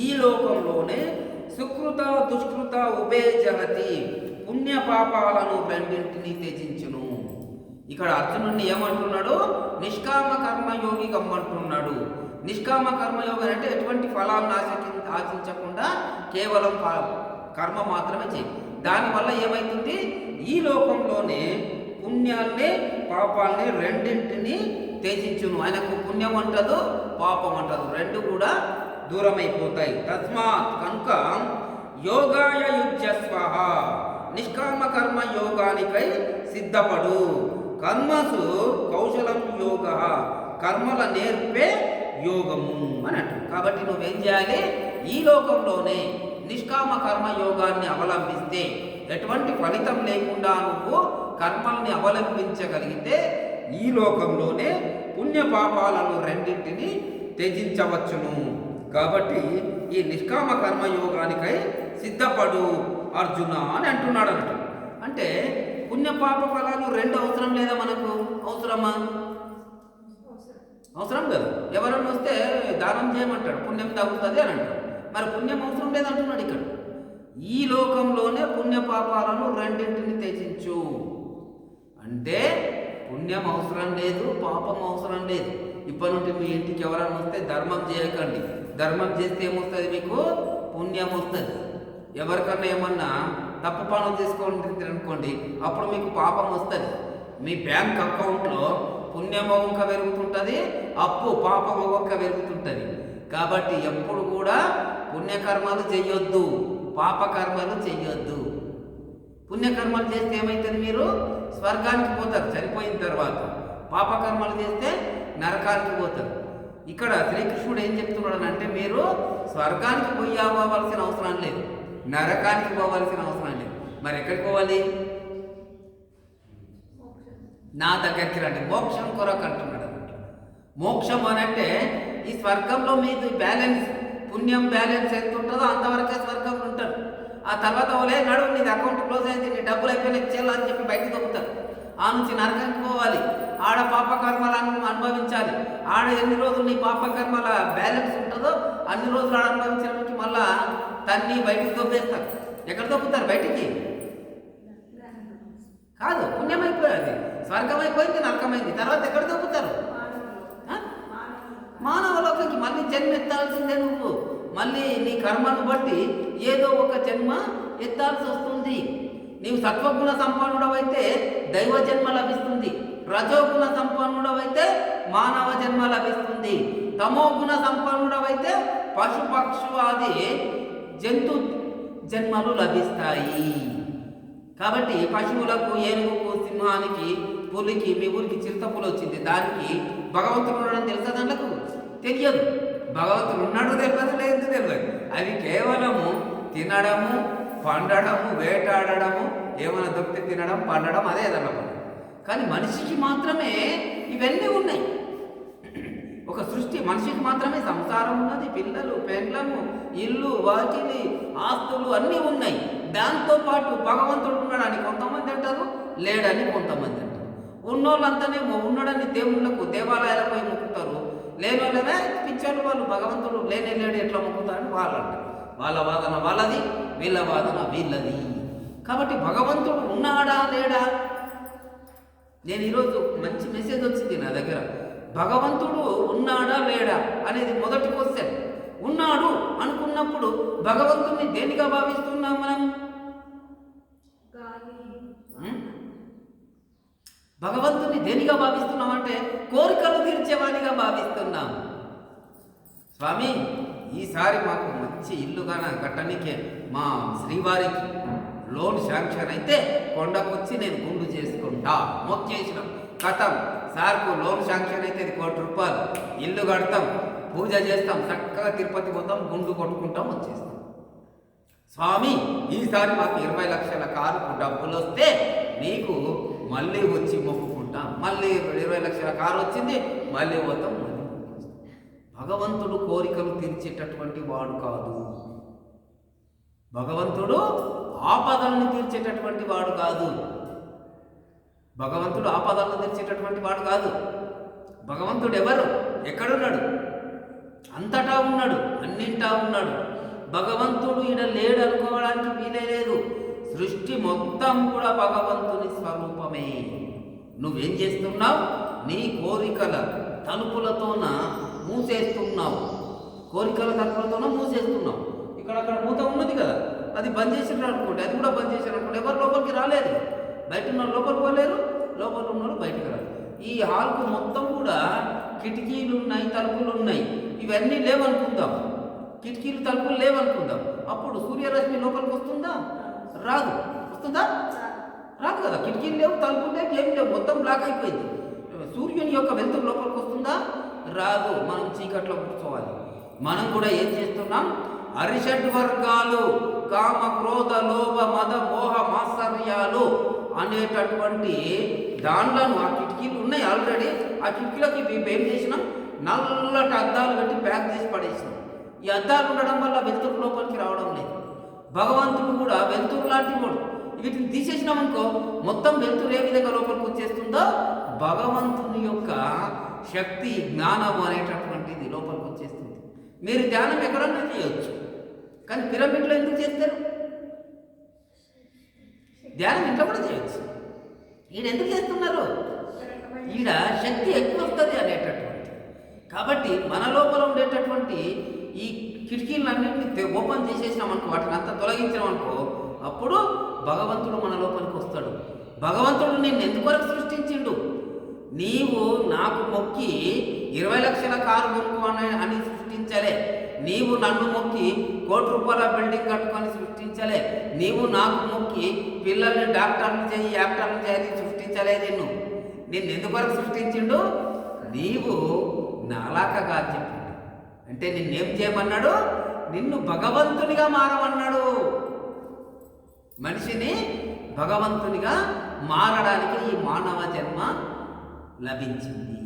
ఈ లోకంలోనే సుకృత దుష్కృత ఉభే జగతి పుణ్య పాపాలను రెండింటినీ త్యజించును. ఇక్కడ అర్జునుడిని ఏమంటున్నాడు? నిష్కామ కర్మయోగి గమ్మంటున్నాడు. నిష్కామ కర్మయోగి అంటే ఎటువంటి ఫలాలను ఆశించకుండా కేవలం కర్మ మాత్రమే చేయి. దానివల్ల ఏమవుతుంది? ఈ లోకంలోనే పుణ్యాన్ని పాపాలని రెండింటినీ త్యజించును. ఆయనకు పుణ్యం అంటదు, పాపం అంటదు, రెండు కూడా దూరమైపోతాయి. తస్మాత్ కనుక యోగాయ యుజ్యస్వ నిష్కామ కర్మ యోగానికై సిద్ధపడు. కర్మసు కౌశలం యోగ కర్మల నేర్పే యోగము అని అంటారు. కాబట్టి నువ్వేం చేయాలి? ఈ లోకంలోనే నిష్కామ కర్మ యోగాన్ని అవలంబిస్తే ఎటువంటి ఫలితం లేకుండా నువ్వు కర్మల్ని అవలంబించగలిగితే ఈ లోకంలోనే పుణ్య పాపాలను రెండింటిని త్యజించవచ్చును. కాబట్టి ఈ నిష్కామ కర్మయోగానికై సిద్ధపడు అర్జున అని అంటున్నాడు అన్నట్టు. అంటే పుణ్యపాప ఫలాలు రెండు అవసరం లేదా మనకు? అవసరమా? అవసరం కదా. ఎవరన్నా వస్తే దానం చేయమంటాడు, పుణ్యం తగ్గుతుంది అని అంటాడు. మరి పుణ్యం అవసరం లేదంటున్నాడు ఇక్కడ. ఈ లోకంలోనే పుణ్యపాపాలను రెండింటిని త్యజించు అంటే పుణ్యం అవసరం లేదు, పాపం అవసరం లేదు. ఇప్పటి నుండి మీ ఇంటికి ఎవరన్నా వస్తే ధర్మం చేయకండి. ధర్మం చేస్తే ఏమొస్తుంది? మీకు పుణ్యం వస్తుంది. ఎవరికన్నా ఏమన్నా తప్పు పనులు చేసుకోండి అనుకోండి, అప్పుడు మీకు పాపం వస్తుంది. మీ బ్యాంక్ అకౌంట్లో పుణ్యం ఒక్క పెరుగుతుంటుంది, అప్పు పాపం ఒక్క పెరుగుతుంటుంది. కాబట్టి ఎప్పుడు కూడా పుణ్యకర్మలు చెయ్యొద్దు, పాపకర్మలు చెయ్యొద్దు. పుణ్యకర్మలు చేస్తే ఏమవుతుంది? మీరు స్వర్గానికి పోతారు చనిపోయిన తర్వాత. పాపకర్మలు చేస్తే నరకానికి పోతారు. ఇక్కడ శ్రీకృష్ణుడు ఏం చెప్తున్నాడు అంటే మీరు స్వర్గానికి పోవాల్సిన అవసరం లేదు, నరకానికి పోవాల్సిన అవసరం లేదు. మరి ఎక్కడికి పోవాలి? నా దగ్గరికి రండి, మోక్షం కొరకు అంటున్నాడు అన్నమాట. మోక్షం అనంటే ఈ స్వర్గంలో మీది బ్యాలెన్స్, పుణ్యం బ్యాలెన్స్ ఎంత ఉంటుందో అంతవరకే స్వర్గంలో ఉంటారు. ఆ తర్వాత ఓలే నడు నీది అకౌంట్ క్లోజ్ అయింది, నీ డబ్బులు అయిపోయినా ఇచ్చేయాలి అని చెప్పి బయటకు దొక్కుతారు. ఆ నుంచి నరకానికి పోవాలి, ఆడ పాపకర్మలను అనుభవించాలి. ఆడ ఎన్ని రోజులు నీ పాపకర్మల బ్యాలెన్స్ ఉంటుందో అన్ని రోజులు ఆడ అనుభవించడానికి మళ్ళా తన్ని బయటికి దొబ్బేస్తారు. ఎక్కడ దొక్కుతారు? బయటికి కాదు, పుణ్యం అయిపోయాది, స్వర్గం అయిపోయింది, నరకమైంది. తర్వాత ఎక్కడ దొక్కుతారు? మానవలోకి మళ్ళీ జన్మ ఎత్తాల్సిందే. నువ్వు మళ్ళీ నీ కర్మను బట్టి ఏదో ఒక జన్మ ఎత్తాల్సి వస్తుంది. నీవు సత్వగుణ సంపన్నుడవైతే దైవ జన్మ లభిస్తుంది, రజోగుణ సంపన్నుడవైతే మానవ జన్మ లభిస్తుంది, తమోగుణ సంపన్నుడవైతే పశుపక్షు ఆది జంతు జన్మలు లభిస్తాయి. కాబట్టి పశువులకు, ఏనుగుకు, సింహానికి, పులికి, మీ ఊరికి చిరుతపులు వచ్చింది, దానికి భగవంతుడు ఉన్నాడని తెలుసా? దాంట్లో తెలియదు. భగవంతుడు ఉన్నాడు తెలియదు, లేదు తెలియదు. అవి కేవలము తినడము, పండడము, వేటాడము, ఏమైనా దొరికితే తినడం, పండడం, అదే ఏదన్నా పని. కానీ మనిషికి మాత్రమే ఇవన్నీ ఉన్నాయి. ఒక సృష్టి, మనిషికి మాత్రమే సంసారం ఉన్నది, పిల్లలు, పెండ్లము, ఇల్లు, వాకిలి, ఆస్తులు అన్నీ ఉన్నాయి. దాంతోపాటు భగవంతుడు ఉన్నాడని కొంతమంది అంటారు, లేడని కొంతమంది అంటారు. ఉన్నోళ్ళంతానేమో ఉన్నాడని దేవుళ్ళకు, దేవాలయాలకు పోయి మొక్కుతారు. లేని వాళ్ళనే పిచ్చోళ్ళు, వాళ్ళు భగవంతుడు లేనే లేడు ఎట్లా మొక్కుతారని వాళ్ళు అంటారు. వాళ్ళ వాదన వాళ్ళది, వీళ్ళ వాదన వీళ్ళది. కాబట్టి భగవంతుడు ఉన్నాడా లేడా? నేను ఈరోజు మంచి మెసేజ్ వచ్చింది నా దగ్గర. భగవంతుడు ఉన్నాడా లేడా అనేది మొదటి క్వశ్చన్. ఉన్నాడు అనుకున్నప్పుడు భగవంతుడిని దేనిగా భావిస్తున్నాం మనం? భగవంతుని దేనిగా భావిస్తున్నాం అంటే కోరికలు తీర్చేవాడిగా భావిస్తున్నాం. స్వామి, ఈసారి మాకు మంచి ఇల్లుగా కట్టడానికే మా శ్రీవారికి లోన్ శాంక్షన్ అయితే కొండకొచ్చి నేను గుండు చేసుకుంటా, మొక్కేసినాం, కథం సార్కు లోన్ శాంక్షన్ అయితే అది 1 కోటి రూపాయలు, ఇల్లు కడతాం, పూజ చేస్తాం, చక్కగా తిరుపతి పోతాం, గుండు కొట్టుకుంటాం, వచ్చేస్తాం. స్వామి, ఈసారి మాకు 20 లక్షల కారుకు డబ్బులు వస్తే నీకు మళ్ళీ వచ్చి మొక్కుకుంటాం. మళ్ళీ 20 లక్షల కారు వచ్చింది, మళ్ళీ పోతాం, మళ్ళీ. భగవంతుడు కోరికలు తీర్చేటటువంటి వాడు కాదు. భగవంతుడు ఆపదలను తీర్చేటటువంటి వాడు కాదు. భగవంతుడు ఆపదలను తీర్చేటటువంటి వాడు కాదు. భగవంతుడు ఎవరు? ఎక్కడున్నాడు? అంతటా ఉన్నాడు, అన్నింటా ఉన్నాడు. భగవంతుడు ఈడ లేడు అనుకోవడానికి వీలే లేదు. సృష్టి మొత్తం కూడా భగవంతుని స్వరూపమే. నువ్వేం చేస్తున్నావు? నీ కోరికల తలుపులతోన మూసేస్తున్నావు. కోరికల తలుపులతోన మూసేస్తున్నావు. ఇక్కడ మూత ఉన్నది కదా, అది బంద్ చేసినారు అనుకోండి, అది కూడా బంద్ చేశారు అనుకోండి, ఎవరు లోపలికి రాలేదు. బయట ఉన్న లోపలికి పోలేరు, లోపల ఉన్నారు బయటకు రారు. ఈ హాల్కు మొత్తం కూడా కిటికీలు ఉన్నాయి, తలుపులు ఉన్నాయి. ఇవన్నీ లేవనుకుందాం, కిటికీలు తలుపులు లేవనుకుందాం. అప్పుడు సూర్యరశ్మి లోపలికి వస్తుందా? రాదు. వస్తుందా? రాదు కదా. కిటికీలు లేవు, తలుపులు లేవు, ఏం లేవు, మొత్తం బ్లాక్ అయిపోయింది. సూర్యుని యొక్క వెలుతురు లోపలికి వస్తుందా? రాదు. మనం చీకట్లో కూర్చోవాలి. మనం కూడా ఏం చేస్తున్నాం? అరిషడ్ వర్గాలు, కామ, క్రోధ, లోభ, మద, మోహ, మాత్సర్యాలు అనేటటువంటి దాంట్లను, ఆ కిటికీలు ఉన్నాయి ఆల్రెడీ. ఆ కిటికీలకి ఏం చేసినాం? నల్లటి అద్దాలు పెట్టి ప్యాక్ చేసి పడేసినాం. ఈ అద్దాలు ఉండడం వల్ల వెలుతురు లోపలికి రావడం లేదు. భగవంతుడు కూడా వెలుతురు లాంటి వాడు. వీటిని తీసేసినామనుకో మొత్తం వెలుతురు ఏ విధంగా లోపలికి వచ్చేస్తుందో భగవంతుని యొక్క శక్తి, జ్ఞానం అనేటటువంటిది లోపలికి వచ్చేస్తుంది. మీరు ధ్యానం ఎక్కడన్నా చేయవచ్చు, కానీ పిరమిడ్లో ఎందుకు చేస్తారు? ధ్యానం ఇంట్లో కూడా చేయొచ్చు. ఈడ ఎందుకు చేస్తున్నారు? ఈడ శక్తి ఎక్కువ వస్తుంది అనేటటువంటి. కాబట్టి మన లోపల ఉండేటటువంటి ఈ కిటికీలన్నింటినీ ఓపెన్ చేసేసినామనుకో, వాటిని అంతా తొలగించామనుకో, అప్పుడు భగవంతుడు మన లోపలికి వస్తాడు. భగవంతుడు నిన్ను ఎందుకొరకు సృష్టించిండు? నీవు నాకు మొక్కి 20 లక్షల కారు కొనుక్కో అని సృష్టించలే. నీవు నన్ను మొక్కి 1 కోటి రూపాయల బిల్డింగ్ కట్టుకొని సృష్టించలే. నీవు నాకు మొక్కి పిల్లల్ని డాక్టర్లు చేయి, యాక్టర్లు చేయాలి సృష్టించలేదు. నిన్ను ఎందుకొరకు సృష్టించిండు? నీవు నాలాకగా చెప్పిండు. అంటే నిన్నేం చేయమన్నాడు? నిన్ను భగవంతునిగా మారమన్నాడు. మనిషిని భగవంతునిగా మారడానికి ఈ మానవ జన్మ లభించింది.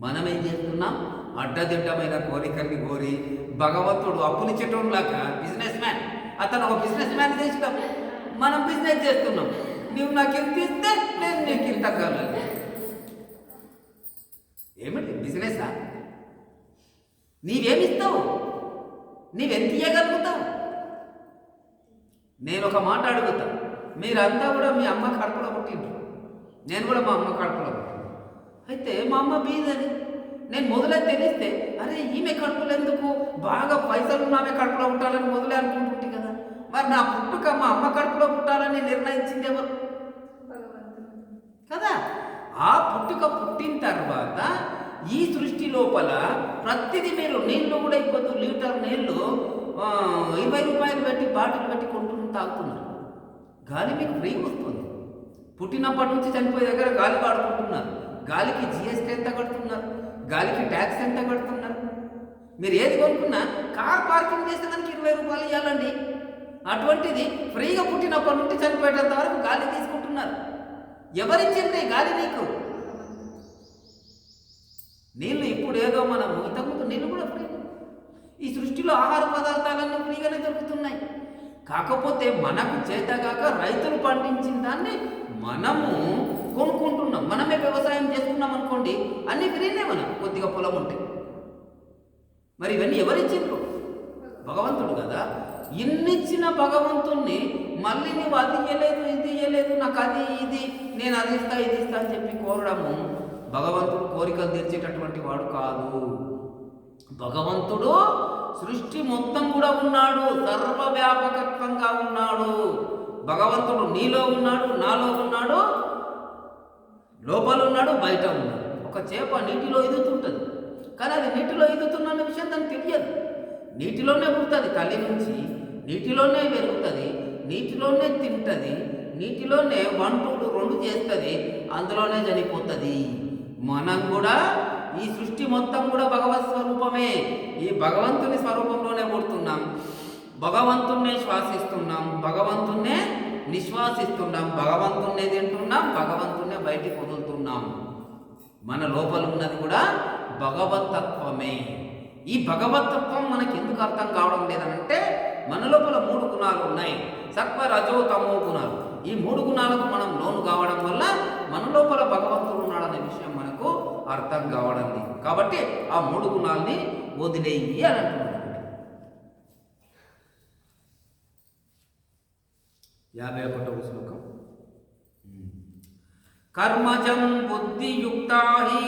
మనం ఏం చేస్తున్నాం? అడ్డదిడ్డమైన కోరికల్ని కోరి భగవంతుడు అప్పులిచ్చేటోళ్ళలాగా బిజినెస్ మ్యాన్, అతను ఒక బిజినెస్ మ్యాన్ చేసినాం, మనం బిజినెస్ చేస్తున్నాం. నువ్వు నాకు ఇంత ఇస్తే నేను నీకు ఇంత కావాలి. ఏమిటి బిజినెసా? నీవేమిస్తావు? నీవెంత ఇవ్వగలుగుతావు? నేను ఒక మాట అడుగుతా, మీరంతా కూడా మీ అమ్మ కడుపులో పుట్టిండ్రు, నేను కూడా మా అమ్మ కడుపులో పుట్టిండు. అయితే మా అమ్మ బీదని నేను మొదలే తెలిస్తే, అరే ఈమె కడుపులో ఎందుకు, బాగా పైసలు ఉన్న ఆమె కడుపులో పుట్టాలని మొదలే అనుకుంటుంటే కదా. మరి నా పుట్టుక మా అమ్మ కడుపులో పుట్టాలని నిర్ణయించింది ఎవరు? కదా. ఆ పుట్టుక పుట్టిన తర్వాత ఈ సృష్టి లోపల ప్రతిదీ మీరు నీళ్ళు కూడా అయిపోతూ లీటర్ నీళ్ళు 20 రూపాయలు పెట్టి బాటిల్ పెట్టి కొంటున్న తాగుతున్నారు. గాలి మీకు ఫ్రీ వస్తుంది. పుట్టినప్పటి నుంచి చనిపోయే దగ్గర గాలి వాడుకుంటున్నారు. గాలికి జిఎస్టీ ఎంత కడుతున్నారు? గాలికి ట్యాక్స్ ఎంత కడుతున్నారు? మీరు ఏది కొనుక్కున్నా కార్ పార్కింగ్ చేస్తే దానికి 20 రూపాయలు ఇవ్వాలండి. అటువంటిది ఫ్రీగా పుట్టినప్పటి నుండి చనిపోయేటంత వరకు గాలి తీసుకుంటున్నారు. ఎవరిచ్చింది గాలి నీకు? నీళ్ళు ఇప్పుడు ఏదో మనం ఇంతకుముందు నీళ్ళు కూడా ఫ్రీ. ఈ సృష్టిలో ఆహార పదార్థాలన్నీ ఫ్రీగానే దొరుకుతున్నాయి. కాకపోతే మనకు చేతగాక రైతులు పండించిన దాన్ని మనము కొనుక్కుంటున్నాం. మనమే వ్యవసాయం చేసుకున్నాం అనుకోండి, అన్ని ఫ్రీనే. మనం కొద్దిగా పొలం ఉంటే మరి ఇవన్నీ ఎవరిచ్చిండ్రు? భగవంతుడు కదా. ఇన్నిచ్చిన భగవంతుణ్ణి మళ్ళీ నువ్వు అది ఇయ్యలేదు, ఇది ఇయ్యలేదు, నాకు అది ఇది, నేను అది ఇస్తా ఇది ఇస్తా అని చెప్పి కోరడము, భగవంతుడు కోరికలు తీర్చేటటువంటి వాడు కాదు. భగవంతుడు సృష్టి మొత్తం కూడా ఉన్నాడు, సర్వవ్యాపకత్వంగా ఉన్నాడు. భగవంతుడు నీలో ఉన్నాడు, నాలో ఉన్నాడు, లోపల ఉన్నాడు, బయట ఉన్నాడు. ఒక చేప నీటిలో ఎదుగుతుంటుంది, కానీ అది నీటిలో ఎదుగుతున్న విషయం దానికి తెలియదు. నీటిలోనే పుడుతుంది తల్లి నుంచి, నీటిలోనే పెరుగుతుంది, నీటిలోనే తింటుంది, నీటిలోనే 1, 2, 2 చేస్తుంది, అందులోనే చనిపోతుంది. మనం కూడా ఈ సృష్టి మొత్తం కూడా భగవత్ స్వరూపమే. ఈ భగవంతుని స్వరూపంలోనే పుడుతున్నాం, భగవంతున్నే శ్వాసిస్తున్నాం, భగవంతున్నే నిశ్వాసిస్తున్నాం, భగవంతున్నే తింటున్నాం, భగవంతున్నే బయటికి వదులుతున్నాం. మన లోపల ఉన్నది కూడా భగవతత్వమే. ఈ భగవతత్వం మనకి ఎందుకు అర్థం కావడం లేదనంటే, మన లోపల 3 గుణాలు ఉన్నాయి, సత్వ రజో తమో గుణాలు. ఈ 3 గుణాలకు మనం లోను కావడం వల్ల మన లోపల భగవంతుడు ఉన్నాడనే విషయం మనకు అర్థం కావడం లేదు. కాబట్టి ఆ 3 గుణాలని వదిలేయి అని అంటున్నాడు. 51వ శ్లోకం. కర్మజం బుద్ధియుక్తాహి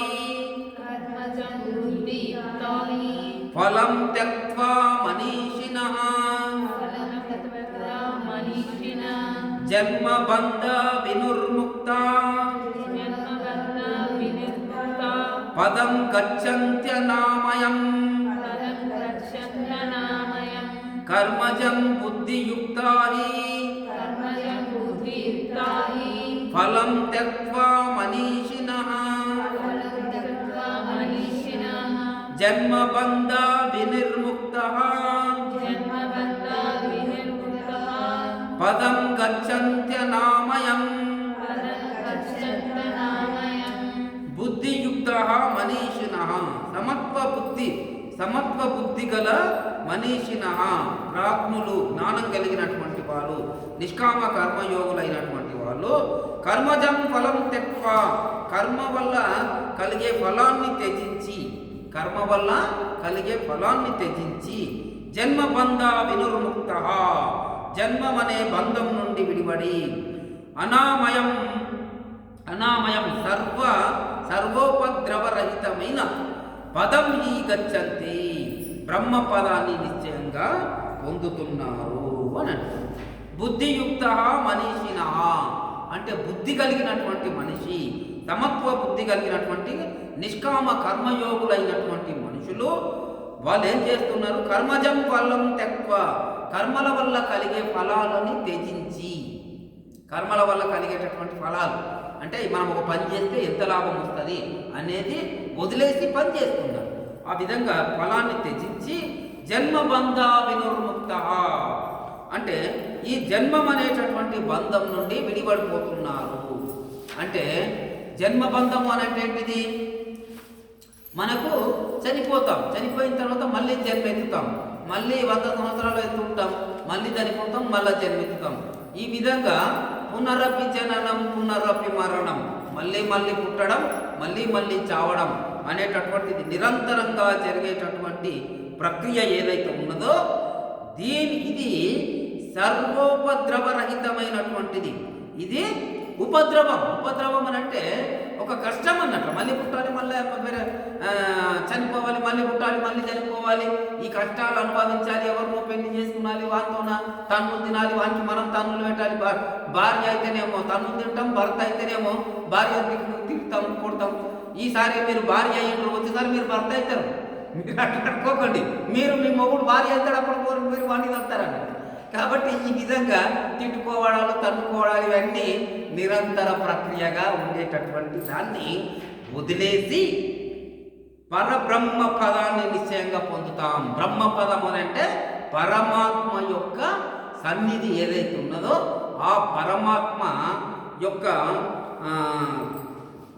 ఫలం త్యక్త్వా మనీషినః జన్మ బంధ వినుర్ముక్తా పదం గచ్చంత్యనామయం. కర్మజం బుద్ధియుక్తాహి ఫలం త్యక్త్వా మనీషినః జన్మ బంధ వినిర్ముక్తః పదం గచ్చంత్యనామయం. బుద్ధియుక్తః మనీషినః, సమత్వ బుద్ధి గల మనీషినః, ప్రాజ్ఞులు, జ్ఞానం కలిగినటువంటి వాళ్ళు, నిష్కామ కర్మయోగులైనటువంటి వాళ్ళు. కర్మజం ఫలం త్యక్త్వా, కర్మ వల్ల కలిగే ఫలాన్ని త్యజించి, కర్మ వల్ల కలిగే ఫలాన్ని త్యజించి, జన్మబంధ వినుర్ముక్తః, జన్మమనే బంధం నుండి విడిపడి, అనామయం సర్వోపద్రవరహితమైన పదం హి గచ్చంతి, బ్రహ్మ పదాన్ని నిశ్చయంగా పొందుతున్నారు అని అంటారు. బుద్ధియుక్త మనీషినః అంటే బుద్ధి కలిగినటువంటి మనిషి, సమత్వ బుద్ధి కలిగినటువంటి నిష్కామ కర్మయోగులైనటువంటి మనుషులు వాళ్ళు ఏం చేస్తున్నారు? కర్మజం ఫలం త్యక్త్వా, కర్మల వల్ల కలిగే ఫలాలని త్యజించి, కర్మల వల్ల కలిగేటటువంటి ఫలాలు అంటే మనం ఒక పని చేస్తే ఎంత లాభం వస్తుంది అనేది వదిలేసి పని చేస్తున్నారు. ఆ విధంగా ఫలాన్ని త్యజించి జన్మబంధ వినుర్ముక్త, అంటే ఈ జన్మం అనేటటువంటి బంధం నుండి విడిపడిపోతున్నారు. అంటే జన్మబంధం అనేది ఏంటిది? మనకు చనిపోతాం, చనిపోయిన తర్వాత మళ్ళీ జన్మెత్తుతాం, మళ్ళీ 100 సంవత్సరాలు ఎత్తుంటాం, మళ్ళీ చనిపోతాం, మళ్ళీ జన్మెత్తుతాం. ఈ విధంగా పునరపి జననం పునరపి మరణం, మళ్ళీ మళ్ళీ పుట్టడం, మళ్ళీ మళ్ళీ చావడం అనేటటువంటిది నిరంతరంగా జరిగేటటువంటి ప్రక్రియ ఏదైతే ఉన్నదో ఇది సర్వోపద్రవరహితమైనటువంటిది. ఇది ఉపద్రవం అని అంటే ఒక కష్టం అన్నట్లు. మళ్ళీ పుట్టాలి, మళ్ళీ చనిపోవాలి, మళ్ళీ పుట్టాలి, మళ్ళీ చనిపోవాలి, ఈ కష్టాలు అనుభవించాలి, ఎవరినో పెళ్లి చేసుకున్నాలి, వానితోన తన్నులు తినాలి, వానికి మనం తన్నులు పెట్టాలి. భార్య అయితేనేమో తన్నులు తింటాం, భర్త అయితేనేమో భార్య తింటాం, కొడతాం. ఈసారి మీరు భార్య అయ్యిండ్రు, వచ్చేసారి మీరు భర్త అవుతారు. మీరు అట్లా అనుకోకండి, మీరు మీ మొగుడు భార్య అవుతాడు, అప్పుడు మీరు వాడిని తప్పుతారండి. కాబట్టి ఈ విధంగా తిట్టుకోవడాలు, తన్నుకోవడాలు ఇవన్నీ నిరంతర ప్రక్రియగా ఉండేటటువంటి దాన్ని వదిలేసి పరబ్రహ్మ పదాన్ని నిశ్చయంగా పొందుతాం. బ్రహ్మపదం అని అంటే పరమాత్మ యొక్క సన్నిధి ఏదైతే ఉన్నదో ఆ పరమాత్మ యొక్క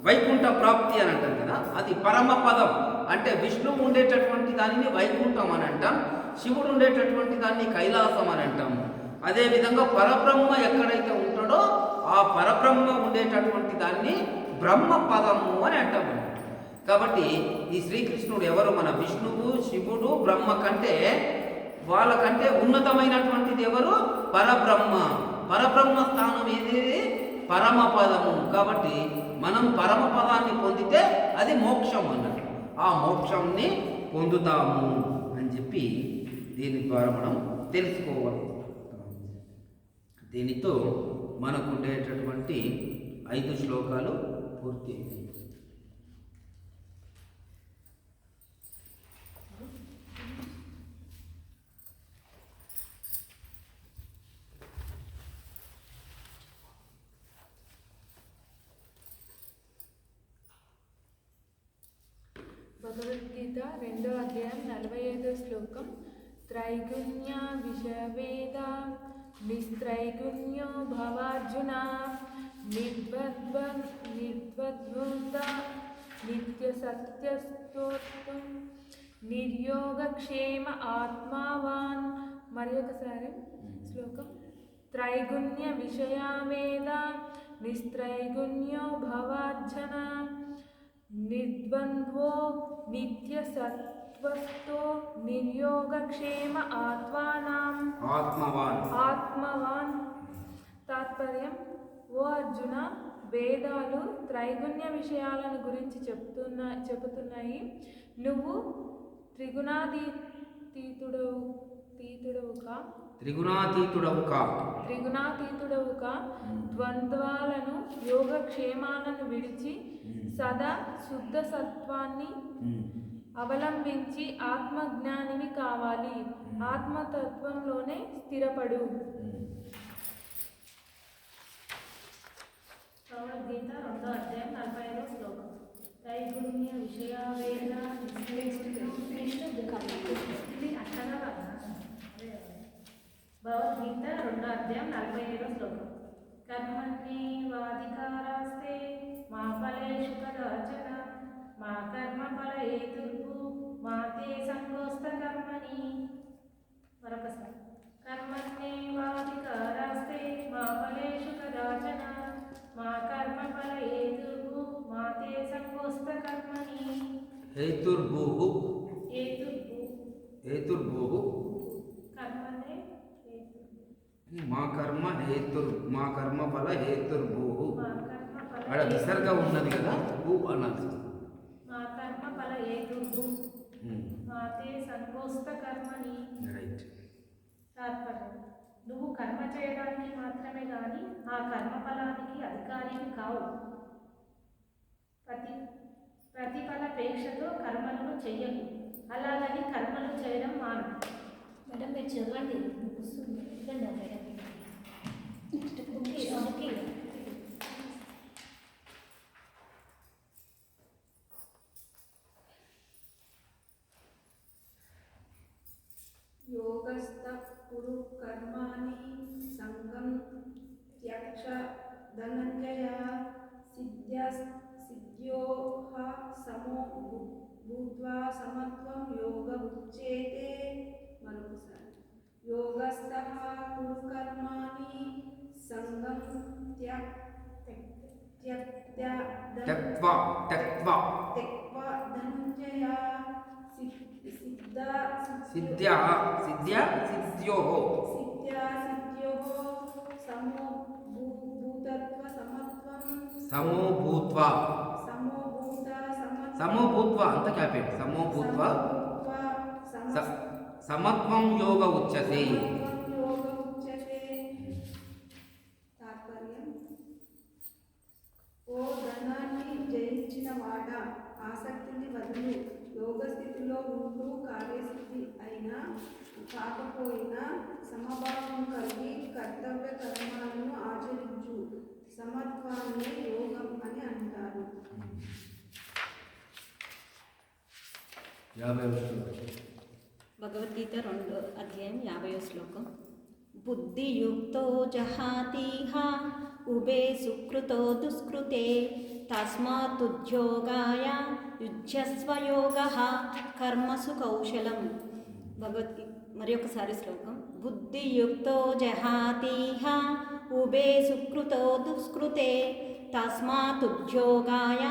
వైకుంఠ ప్రాప్తి అని అంటాం కదా, అది పరమపదం. అంటే విష్ణువు ఉండేటటువంటి దానిని వైకుంఠం అని అంటాం, శివుడు ఉండేటటువంటి దాన్ని కైలాసం అని అంటాం. అదేవిధంగా పరబ్రహ్మ ఎక్కడైతే ఉంటాడో ఆ పరబ్రహ్మ ఉండేటటువంటి దాన్ని బ్రహ్మపదము అని అంటాం. కాబట్టి ఈ శ్రీకృష్ణుడు ఎవరు? మన విష్ణువు, శివుడు, బ్రహ్మ కంటే వాళ్ళకంటే ఉన్నతమైనటువంటిది ఎవరు? పరబ్రహ్మ. పరబ్రహ్మ స్థానం ఏది? పరమపదము. కాబట్టి మనం పరమపదాన్ని పొందితే అది మోక్షం అన్నట్టు. ఆ మోక్షంని పొందుతాము అని చెప్పి దీని ద్వారా మనం తెలుసుకోవాలి. దీనితో మనకు ఉండేటటువంటి 5 శ్లోకాలు పూర్తి అయ్యాయి. భగవద్గీత 2వ అధ్యాయం 45వ శ్లోకం. త్రైగుణ్య విషవేద నిస్త్రైగుణ్యో భవార్జున నిర్ద్వంద్వ నిత్య సత్యస్తోత్రం నిర్యోగక్షేమ ఆత్మావాన్. మరి ఒకసారి శ్లోకం. త్రైగుణ్య విషయావేద నిస్త్రైగుణ్యో భవార్జున నిర్ద్వంద్వో నిత్య సత్వస్తో నిర్యోగక్షేమ ఆత్మవాన్. తాత్పర్యం: ఓ అర్జున, వేదాలు త్రైగుణ్య విషయాలను గురించి చెబుతున్నాయి. నువ్వు త్రిగుణాతీతుడవుక ద్వంద్వాలను, యోగక్షేమాలను విడిచి సదా శుద్ధ సత్వాన్ని అవలంబించి ఆత్మజ్ఞానివి కావాలి. ఆత్మతత్వంలోనే స్థిరపడు. భగవద్గీత 2వ అధ్యాయం 45వ శ్లోకం. త్రైగుణ్య విషయావేద భగవద్గీత 2వ అధ్యాయం 45వ శ్లోకం. కర్మణ్యేవాధికారాస్తే మా ఫలేషు కదాచన మా కర్మ ఫలహేతుర్భూ మా తే సంగోస్త కర్మణి. మరొకసారి. కర్మణ్యేవాధికారాస్తే మా ఫలేషు కదాచన మా కర్మ ఫలహేతుర్భూ మా తే సంగోస్త కర్మణి. హేతుర్భూ మా కర్మ ఫల హేతుర్భూ. అక్కడ విసర్గ ఉన్నది కదా, భూ అన్నది. మా కర్మ ఫల హేతుర్భూ మా తే సంగోస్త కర్మణి. రైట్. తాత్పర్యం: నువ్వు కర్మ చేయడానికి మాత్రమే కానీ ఆ కర్మఫలానికి అధికారిని కావు. ప్రతిఫలపేక్షతో కర్మలను చెయ్యకు. అలాగని కర్మలు చేయడం మాను. మేడం మీరు చదవండి. सिद्ध्योः समो भूत्वा समत्वं योग उच्यते मरोकसारि योगस्थः कुरु कर्माणि संगं त्यक्त्वा धनञ्जय सिद्ध्योः समो भूत्वा అంత క్యాపెట్ సమో భూత్వా సమత్వం యోగ ఉచ్యతే. తాత్పర్యం: ఓ ధనాన్ని జయించిన వాడ, ఆసక్తిని వదులు. యోగ స్థితిలో ఉంటూ కార్యసిద్ధి అయినా కాకపోయినా సమభావం కలిగి కర్తవ్య కర్మాలను ఆచరించు. సమత్వాన్ని యోగం అని అంటారు. భగవద్గీత 2వ అధ్యాయం 50వ శ్లోకం. బుద్ధియుక్తో జహాతిహ ఉభే సుకృతో దుష్కృతే తస్మాతుద్యోగాయ యుజ్యస్వ యోగః కర్మసు కౌశలం. భగవద్గీత మరి ఒకసారి శ్లోకం. బుద్ధియుక్తో జహాతిహ ఉభే సుకృతో దుష్కృతే తస్మాతుద్యోగాయ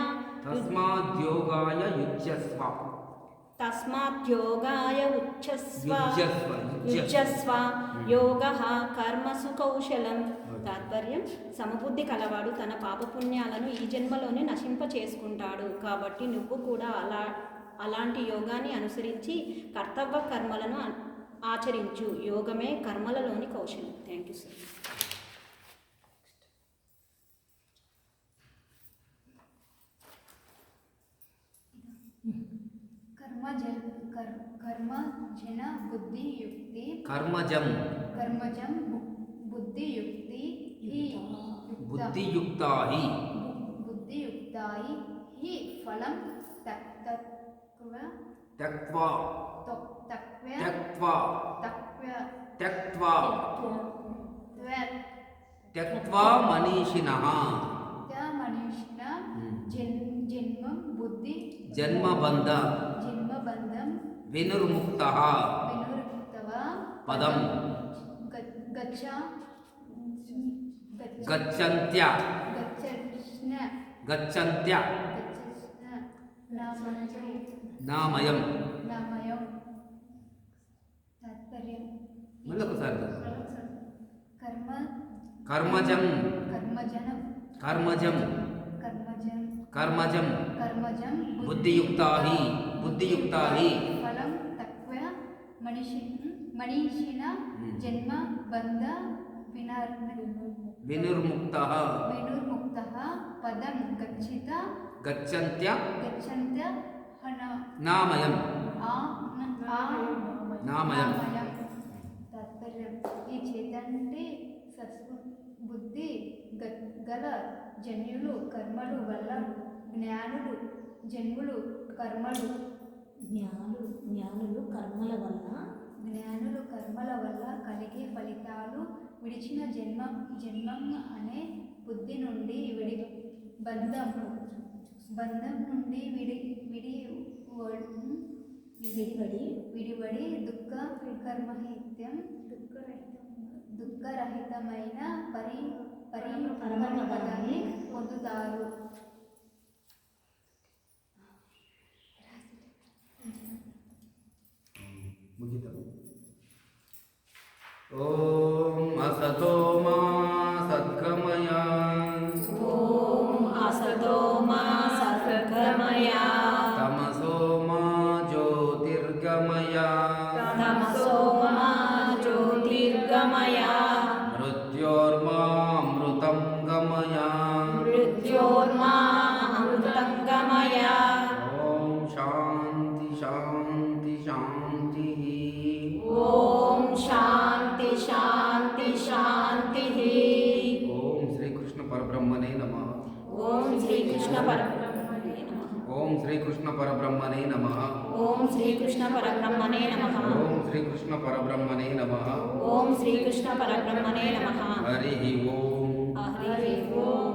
ఉచ్ఛస్వ యోగః కర్మసు కౌశలం. తాత్పర్యం: సమబుద్ధి కలవాడు తన పాపపుణ్యాలను ఈ జన్మలోనే నశింప చేసుకుంటాడు. కాబట్టి నువ్వు కూడా అలాంటి యోగాన్ని అనుసరించి కర్తవ్య కర్మలను ఆచరించు. యోగమే కర్మలలోని కౌశలం. Thank you sir. కర్మజం బుద్ధియుక్తాహి హి ఫలం త్యక్త్వా మనీషిణః జన్మబంధం వినుర్ముక్తః పదం గచ్చంత్య నామయం. తాత్పర్యం: మళ్ళీ ఒకసారి కర్మజం బుద్ధియుక్తాహి ఫలం తక్వ మనీషిణ జన్మ బంధ వినుర్ముక్తః పదం గచ్చంత్య నామయం. తాత్పర్యం: ఈ చేతంటి బుద్ధి గల జన్యులు కర్మలు వల్ల జ్ఞానులు జన్ములు కర్మలు జ్ఞానులు కర్మల వల్ల కలిగే ఫలితాలు విడిచిన జన్మం అనే బుద్ధి నుండి బంధం నుండి విడివడి దుఃఖరహితమైన పరమపదాన్ని పొందుతారు. ఓం అసతో మా సద్గమయ తమసో మా జ్యోతిర్గమయ మృత్యోర్మామృతం గమయ ఓం శాంతి శాంతి శాంతి. ఓం శాంతి శాంతి శాంతి. ఓం శ్రీకృష్ణ పరబ్రహ్మణే నమః. ఓం శ్రీకృష్ణ పరబ్రహ్మణే నమః. ఓం శ్రీకృష్ణ పరబ్రహ్మణే నమః. ఓం శ్రీకృష్ణ పరబ్రహ్మణే నమః. ఓం శ్రీకృష్ణ పరబ్రహ్మణే నమః. ఓం శ్రీకృష్ణ పరబ్రహ్మణే నమః. హరి ఓం. హరి ఓం.